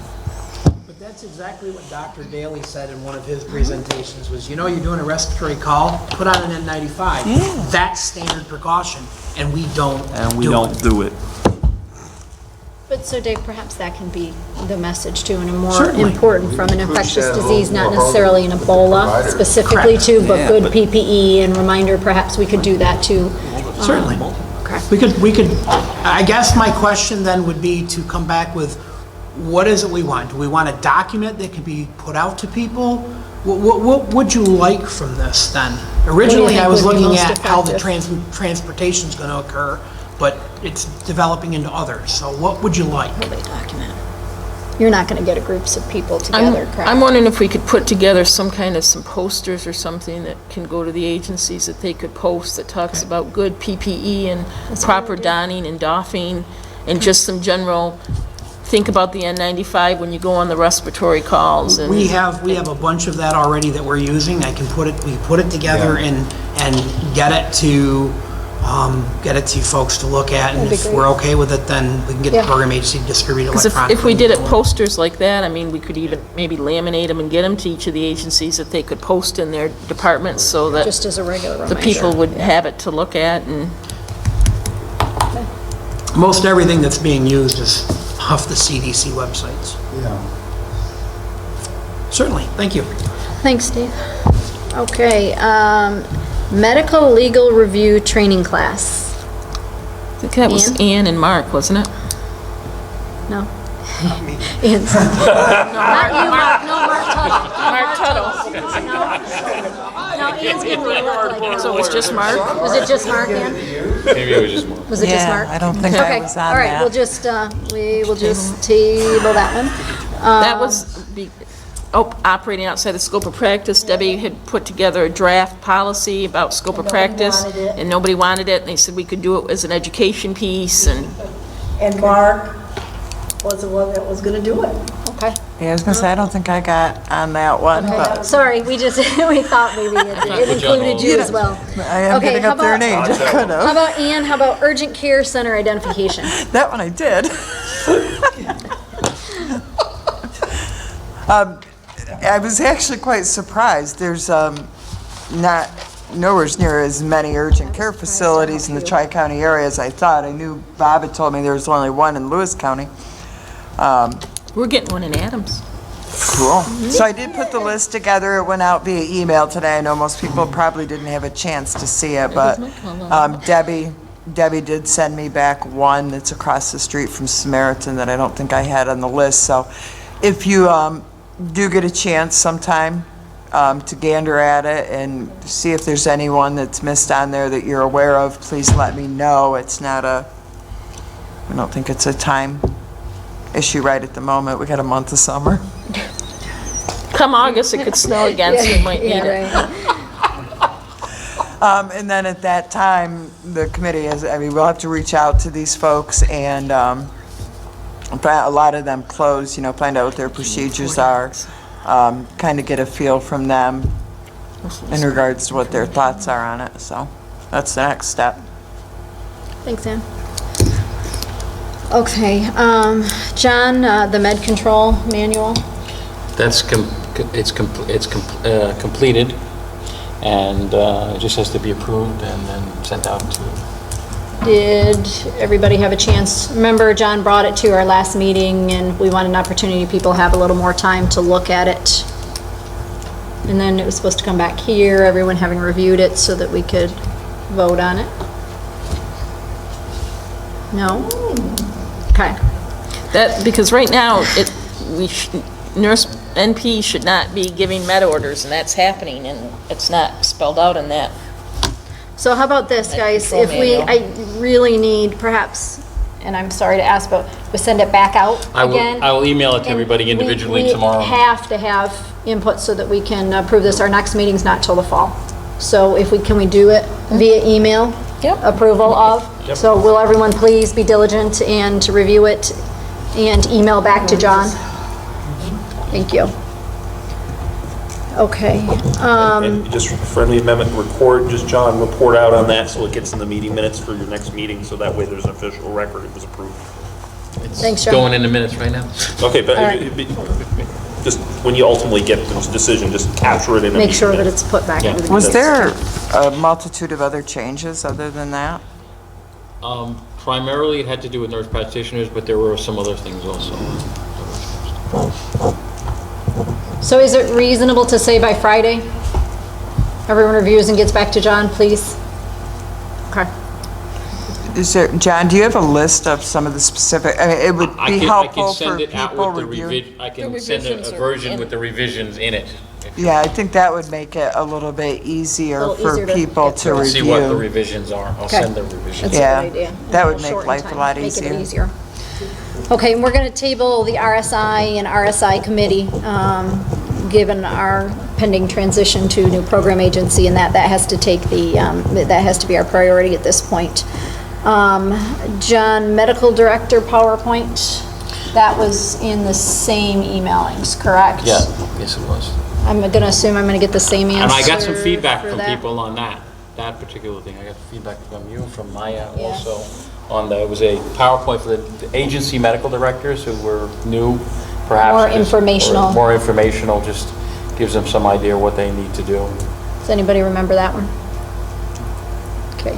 But that's exactly what Dr. Daly said in one of his presentations was, you're doing a respiratory call, put on an N95. Yeah. That's standard precaution, and we don't do it. But so Dave, perhaps that can be the message too, and a more Certainly. important from an We push infectious that a disease, little not more necessarily an hard with Ebola providers. specifically Correct. too, but Yeah, good but- PPE and reminder, perhaps we could do that too. Certainly. Okay. We could, I guess my question then would be to come back with, what is it we want? Do we want a document that can be put out to people? What would you like from this then? Originally, I think was would be looking most at how the effective? transportation's gonna occur, but it's developing into others, so what would you like? Probably document. You're not going to get a groups of people together, correct? I'm wondering if we could put together some posters or something that can go to the agencies that they could post that talks about good PPE and proper donning and doffing and just some general, think about the N95 when you go on the respiratory calls and. We have a bunch of that already that we're using. We put it together and get it to folks to look at. And That'd be if great. we're okay with it, then we can get the Yeah. program agency to distribute it Because electronically. if we did it posters like that, I mean, we could even maybe laminate them and get them to each of the agencies that they could post in their departments so that Just as a regular the reminder. people would have it to look at and. Most everything that's being used is off the CDC websites. Yeah. Certainly, thank you. Thanks, Steve. Okay, medical legal review training class. I think that was Ann? Ann and Mark, wasn't it? No? Ian's. Not you, Mark. No, Mark Tuttle. Mark Tuttle. No, Ian's giving me a look like. So it was just Mark? Was it just Mark, Ian? Maybe it was just more. Was it just Mark? I don't think I was on All right, that. we'll just, we will just table that one. That was, operating outside the scope of practice. Debbie had put together a draft policy about scope of practice, and nobody wanted it, and they said we could do it as an education piece, and And Mark was the one that was going to do it. Okay. Yeah, I was gonna say, I don't think I got on that one, but Sorry, we just, we thought maybe it included you as well. I am Okay, getting how up there in about- age, I could How have. about Ann, how about urgent care center identification? That one I did. I was actually quite surprised. There's nowhere near as many urgent care facilities in the Tri-County area as I thought. I knew Bob had told me there was only one in Lewis County. we're getting one in Adams. Cool. So I did put the list together. It went out via email today. I know most people probably didn't have a chance to see it, but Debbie did send me back one that's across the street from Samaritan that I don't think I had on the list. So if you do get a chance sometime to gander at it and see if there's anyone that's missed on there that you're aware of, please let me know. It's not I don't think it's a time issue right at the moment. We got a month of summer. Come August, it could snow again, so you might need Yeah, it. right. And then at that time, the committee we'll have to reach out to these folks and a lot of them close, find out what their procedures are, kind of get a feel from them in regards to what their thoughts are on it. So that's the next step. Thanks, Ann. Okay, John, the med control manual. That's, completed, and it just has to be approved and then sent out to. Did everybody have a chance? Remember, John brought it to our last meeting, and we wanted an opportunity, people have a little more time to look at it. And then it was supposed to come back here, everyone having reviewed it, so that we could vote on it. No? Okay. Because right now, nurse NP should not be giving med orders, and that's happening, and it's not spelled out in that. So how about this, guys? control If we, manual. I really need perhaps, and I'm sorry to ask, but we send it back out again? I will email it to And everybody individually we tomorrow. have to have input so that we can approve this. Our next meeting's not till the fall. So can we do it via email? Yep. Approval of? Yep. So will everyone please be diligent and to review it and email back to John? Thank you. Okay. And just for friendly amendment, John, report out on that so it gets in the meeting minutes for your next meeting, so that way there's an official record it was approved. Thanks, John. Going in the minutes right now. Okay, but All right. just when you ultimately get the decision, just capture it in a meeting Make sure that minutes. it's put back into the Was meeting. there a multitude of other changes other than that? Primarily, it had to do with nurse practitioners, but there were some other things also. So is it reasonable to say by Friday? Everyone reviews and gets back to John, please? Okay. John, do you have a list of some of the specific, I mean, it would be helpful for send it out people with the reviewing. I can The send revisions a are version in- with the revisions in it. Yeah, I think that would make it a little bit easier Little for easier to people get to through. See what the review. revisions are. I'll Okay. send the revisions. That's Yeah, a good idea. that would It'll make shorten life a time, lot Make easier. it easier. Okay, and we're going to table the RSI and RSI committee, given our pending transition to new program agency, and that has to take the, that has to be our priority at this point. John, medical director PowerPoint, that was in the same emailings, correct? Yeah, yes it was. I'm going to assume I'm going to get the same answer And I got some feedback for from that. people on that particular thing. I got feedback from you, from Maya Yeah. also. It was a PowerPoint for the agency medical directors who were new, perhaps. More informational. More informational, just gives them some idea what they need to do. Does anybody remember that one? Okay.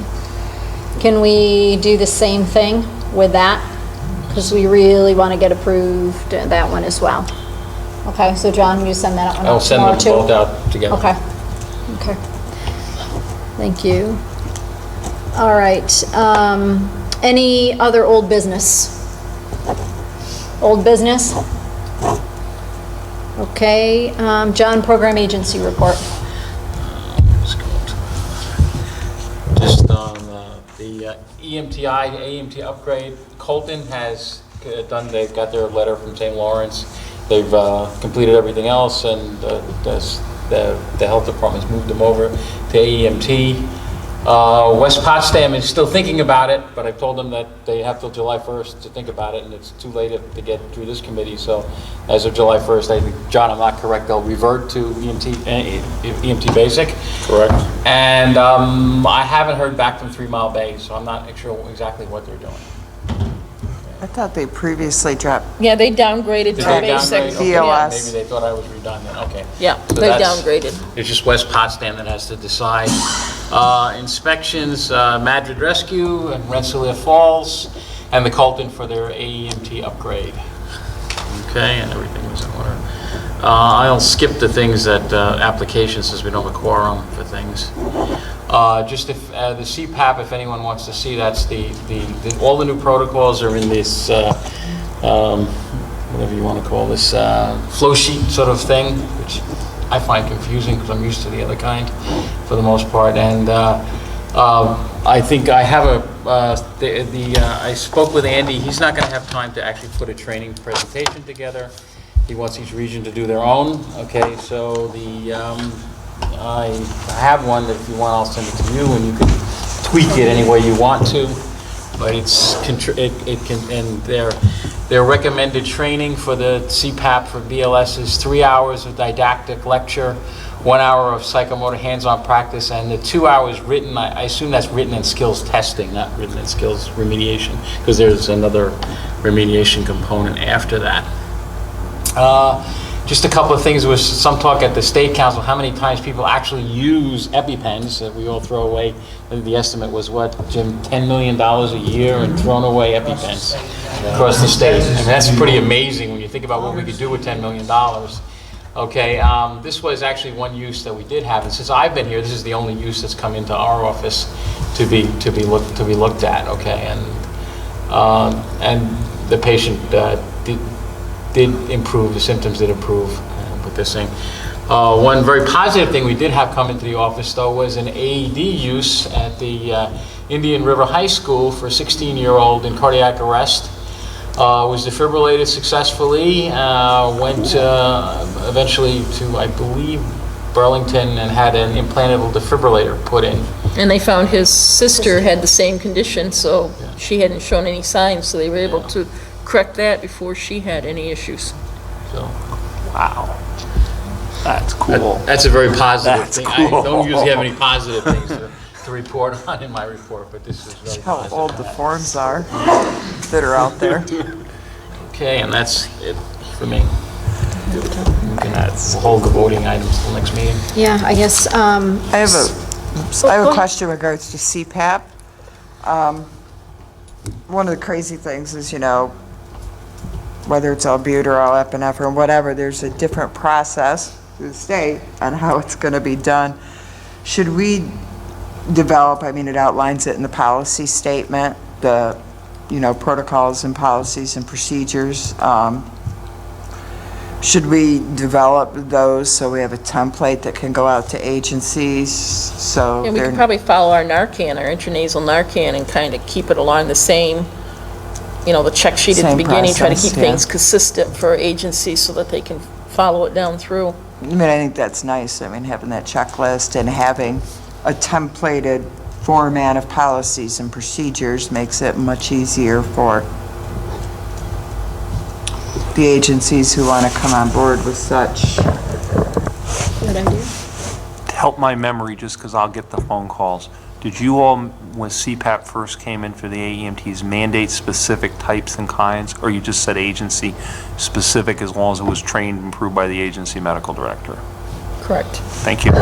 Can we do the same thing with that? Because we really want to get approved that one as well. Okay, so John, you send that one I'll out send tomorrow them too? both out together. Okay, okay. Thank you. All right, any other old business? Old business? Okay, John, program agency report. Just on the EMTI to AMT upgrade, Colton has they've got their letter from St. Lawrence. They've completed everything else, and the health department's moved them over to AEMT. West Potsdam is still thinking about it, but I've told them that they have till July 1st to think about it, and it's too late to get through this committee. So as of July 1st, I think, John, I'm not correct, they'll revert to EMT Basic. Correct. And I haven't heard back from 3 Mile Bay, so I'm not sure exactly what they're doing. I thought they previously dropped, Yeah, they downgraded Did to they basic. downgrade? Okay, BLS. Maybe they thought I was redundant, okay. Yeah, So they that's- downgraded. It's just West Potsdam that has to decide. Inspections, Madrid Rescue and Rensselaer Falls, and the Colton for their AEMT upgrade. Okay, and everything was in order. I'll skip the things that, applications, since we don't have a quorum for things. Just if, the CPAP, if anyone wants to see, that's all the new protocols are in this, whatever you want to call this, flow sheet sort of thing, which I find confusing because I'm used to the other kind for the most part. And I think I have I spoke with Andy. He's not going to have time to actually put a training presentation together. He wants each region to do their own. Okay, so I have one that if you want, I'll send it to you, and you can tweak it any way you want to. But their recommended training for the CPAP for BLS is 3 hours of didactic lecture, 1 hour of psychomotor hands-on practice, and the 2 hours written. I assume that's written and skills testing, not written and skills remediation, because there's another remediation component after that. Just a couple of things. There was some talk at the State Council, how many times people actually use EpiPens that we all throw away. I think the estimate was, what, Jim, $10 million a year and thrown away EpiPens across the state. I mean, that's pretty amazing when you think about what we could do with $10 million. Okay, this was actually one use that we did have, and since I've been here, this is the only use that's come into our office to be looked at. Okay, and the patient did improve, the symptoms did improve with this thing. One very positive thing we did have come into the office, though, was an AED use at the Indian River High School for a 16-year-old in cardiac arrest. Was defibrillated successfully, went eventually to, I believe, Burlington, and had an implantable defibrillator put in. And they found his sister had the same condition, so she hadn't shown any signs, so they were able to correct that before she had any issues. So, Wow. That's cool. that's a very positive That's thing. cool. I don't usually have any positive things to report on in my report, but this is very how positive. old the forms are that are out there. Okay, and that's it for me. We'll hold the voting items till next meeting. Yeah, I guess, I have a question in regards to CPAP. one of the crazy things is, whether it's Albuterol or epinephrine, whatever, there's a different process through the state on how it's going to be done. Should we develop, it outlines it in the policy statement, the, protocols and policies and procedures. Should we develop those so we have a template that can go out to agencies? So And we they're could probably follow our Narcan, our intranasal Narcan, and kind of keep it along the same, the check sheet at the Same beginning, try to keep process, yeah. things consistent for agencies so that they can follow it down through. I think that's nice. Having that checklist and having a templated format of policies and procedures makes it much easier for the agencies who want to come on board with such. Good idea. To help my memory, just because I'll get the phone calls, did you all, when CPAP first came in for the AEMTs, mandate specific types and kinds, or you just said agency specific as long as it was trained and approved by the agency medical director? Correct. Thank you.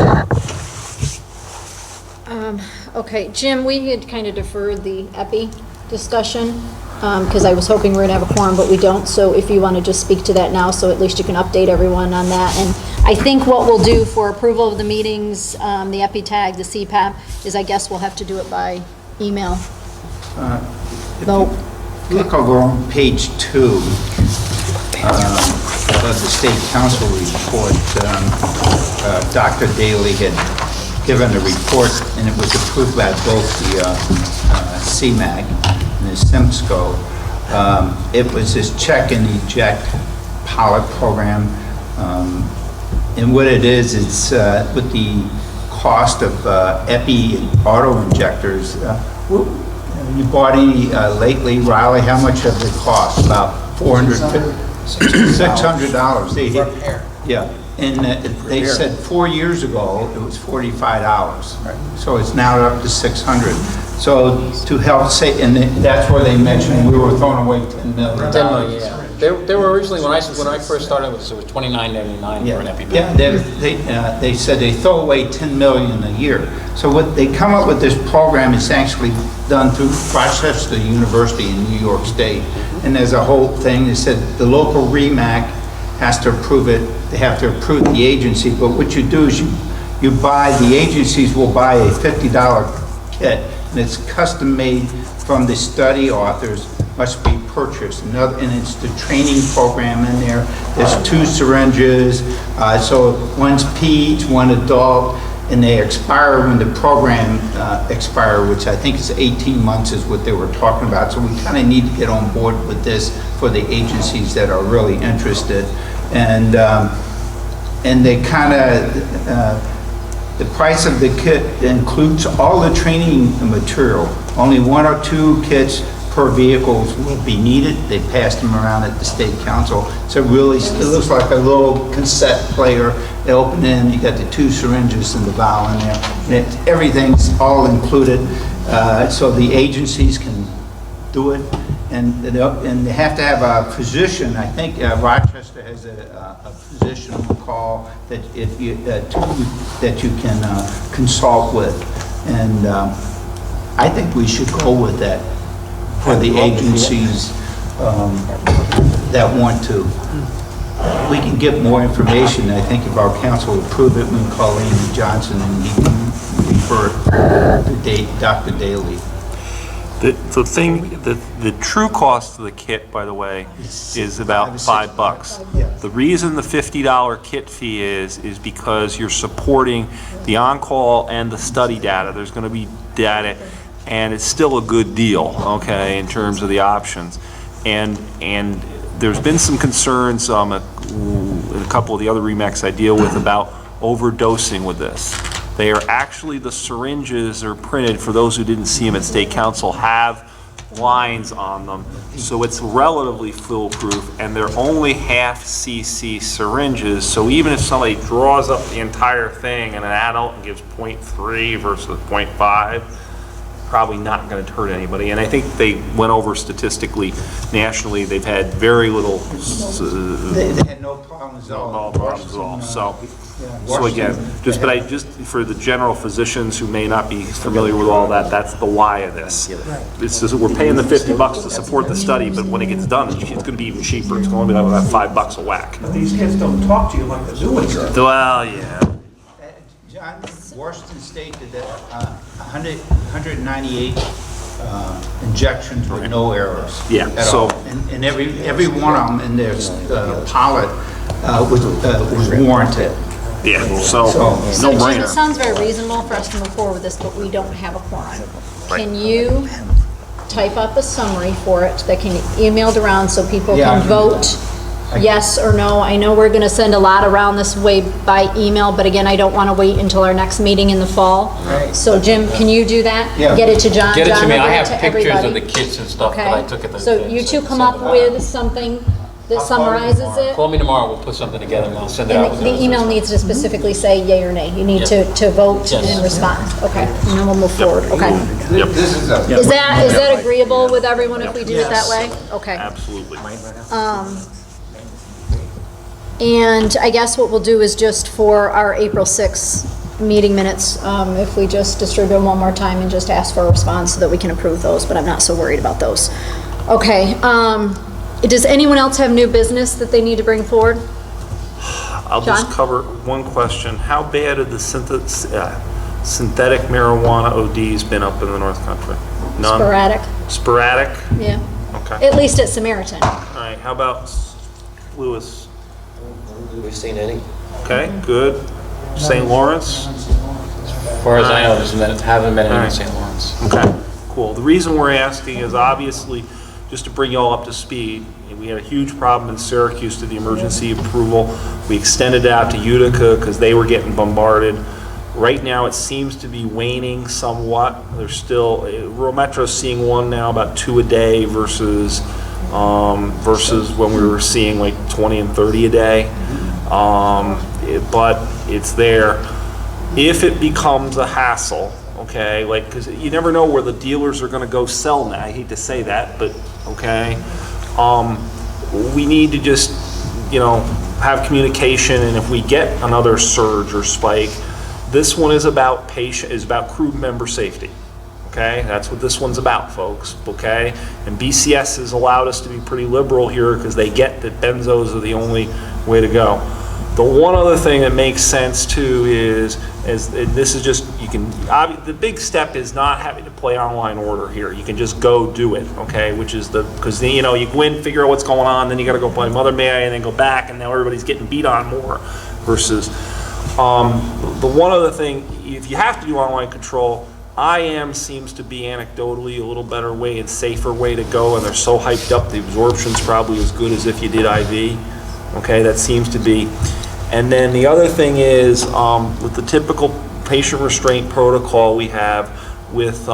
Okay, Jim, we had kind of deferred the epi discussion, because I was hoping we were going to have a quorum, but we don't, so if you want to just speak to that now, so at least you can update everyone on that. And I think what we'll do for approval of the meetings, the epi tag, the CPAP, is I guess we'll have to do it by email. Vote. Look over on page 2 of the state council report. Dr. Daly had given a report, and it was approved by both the CMAG and the SIMSCO. It was this check and eject pilot program. And what it is, it's with the cost of epi auto injectors. You bought any lately, Riley? How much have they cost? About $600. Yeah, and they said 4 years ago it was $45. So it's now up to $600. So to help say, and that's where they mentioned we were throwing away $10 million. 10 million, yeah. They were originally, when I first started with this, it was $29.99 for an epi. Yeah, they said they throw away $10 million a year. So what they come up with this program is actually done through Rochester University in New York State. And there's a whole thing, they said the local Remac has to approve it, they have to approve the agency, but what you do is you buy, the agencies will buy a $50 kit, and it's custom made from the study authors, must be purchased. And it's the training program in there. There's 2 syringes, so one's peds, one adult, and they expire when the program expire, which I think is 18 months is what they were talking about. So we kind of need to get on board with this for the agencies that are really interested. And they kind of, the price of the kit includes all the training material. Only 1 or 2 kits per vehicles will be needed. They passed them around at the state council. So really, it looks like a little cassette player. They open in, you got the 2 syringes and the vial in there. And everything's all included, so the agencies can do it. And they have to have a physician. I think Rochester has a physician call that you can consult with. And I think we should go with that for the agencies that want to. We can get more information. I think if our council approve it, we can call Andy Johnson and he can refer to Dr. Daly. The true cost of the kit, by the way, is about $5. The reason the $50 kit fee is because you're supporting the on-call and the study data. There's going to be data, and it's still a good deal, okay, in terms of the options. And there's been some concerns in a couple of the other Remacs I deal with about overdosing with this. They are actually, the syringes are printed, for those who didn't see them at State Council, have lines on them. So it's relatively foolproof, and they're only half cc syringes. So even if somebody draws up the entire thing and an adult and gives 0.3 versus 0.5, probably not going to hurt anybody. And I think they went over statistically, nationally, they've had very little, They had no problems at all. no problems at all. So Washington, again, just for the general physicians who may not be familiar with all that, that's the why of this. It's just, we're paying the $50 to support the study, but when it gets done, it's going to be even cheaper. It's going to be about $5 a whack. These kids don't talk to you like the new ones do. Well, yeah. John, Washington State did that, 198 injections with no errors. Yeah, at so- all. And every one of them in their pilot was warranted. Yeah, so, So no Jim, it brainer. sounds very reasonable for us to move forward with this, but we don't have a quorum. Can you type up a summary for it that can be emailed around so people Yeah, I can can do vote yes or no? I know we're gonna send a lot around this way by email, but again, I don't wanna wait until our next meeting in the fall. So Jim, can you do that? Yeah. Get it to John. Get it to John me, will I get have it to pictures of everybody. the kits and stuff that I took at the. So you two come up with something that summarizes it? Call me tomorrow, we'll put something together and I'll send it out. And the email needs to specifically say yay or nay. You need to vote Yes. and respond. Okay, and then we'll move forward, okay? This is a, Is that agreeable with everyone if we do it that way? Okay. Absolutely. And I guess what we'll do is just for our April 6th meeting minutes, if we just distribute them one more time and just ask for a response so that we can approve those, but I'm not so worried about those. Okay, does anyone else have new business that they need to bring forward? I'll just John? cover one question. How bad have the synthetic marijuana ODs been up in the North Country? None? Sporadic, Sporadic? yeah. Okay. At least at Samaritan. All right, how about Lewis? We've seen any. Okay, good. St. Lawrence? As far as I know, haven't been any in St. Lawrence. Okay, cool. The reason we're asking is obviously, just to bring you all up to speed, we had a huge problem in Syracuse to the emergency approval. We extended it out to Utica because they were getting bombarded. Right now, it seems to be waning somewhat. There's still, rural Metro's seeing one now, about 2 a day versus when we were seeing like 20 and 30 a day. But it's there. If it becomes a hassle, okay, like, because you never know where the dealers are going to go sell now. I hate to say that, but okay. We need to just, have communication, and if we get another surge or spike, this one is about crew member safety. Okay, that's what this one's about, folks. Okay, and BCS has allowed us to be pretty liberal here because they get that benzos are the only way to go. The one other thing that makes sense too is this is just, the big step is not having to play online order here. You can just go do it, okay? Because you go in, figure out what's going on, then you got to go play Mother Mary and then go back, and now everybody's getting beat on more. Versus the one other thing, if you have to do online control, IM seems to be anecdotally a little better way and safer way to go, and they're so hyped up, the absorption's probably as good as if you did IV. Okay, that seems to be. And then the other thing is, with the typical patient restraint protocol we have with,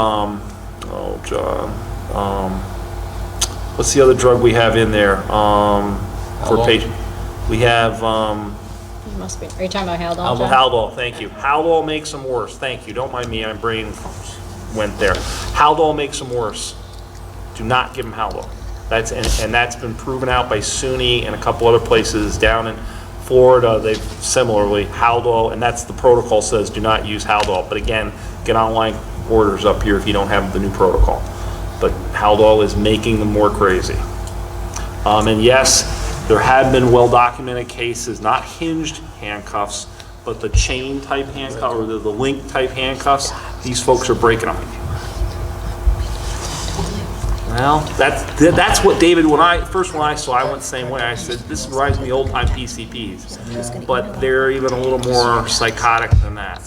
what's the other drug we have in there? For patient, we have, You must be, are you talking about Haldol, John? Haldol, thank you. Haldol makes them worse. Thank you. Don't mind me, my brain went there. Haldol makes them worse. Do not give them Haldol. And that's been proven out by SUNY and a couple other places down in Florida. They've similarly Haldol, and that's the protocol says do not use Haldol. But again, get online orders up here if you don't have the new protocol. But Haldol is making them more crazy. And yes, there have been well-documented cases, not hinged handcuffs, but the chain type handcuff or the link type handcuffs. These folks are breaking them. Well, that's what David, when I saw, I went the same way. I said, this reminds me of old-time PCPs. But they're even a little more psychotic than that.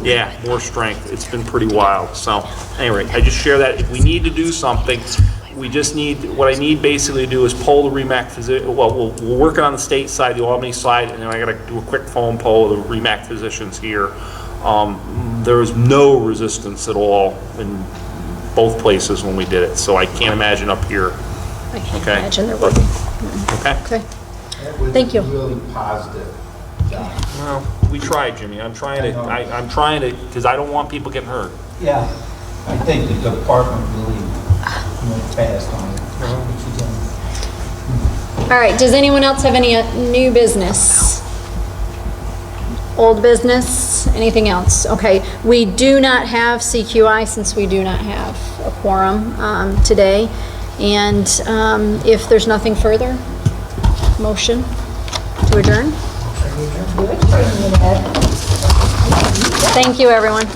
Yeah, more strength. It's been pretty wild. So, anyway, I just share that. If we need to do something, what I need basically to do is poll the Remac physician. Well, we'll work it on the state side, the Albany side, and then I got to do a quick phone poll of the Remac physicians here. There was no resistance at all in both places when we did it, so I can't imagine up here. I can't Okay. imagine there would be. Okay? Okay, thank you. really positive. Well, we tried, Jimmy. I'm trying to, because I don't want people getting hurt. Yeah, I think the department really went fast on it. What you done? All right, does anyone else have any new business? Old business, anything else? Okay, we do not have CQI since we do not have a quorum today. And if there's nothing further, motion to adjourn? Thank you, everyone.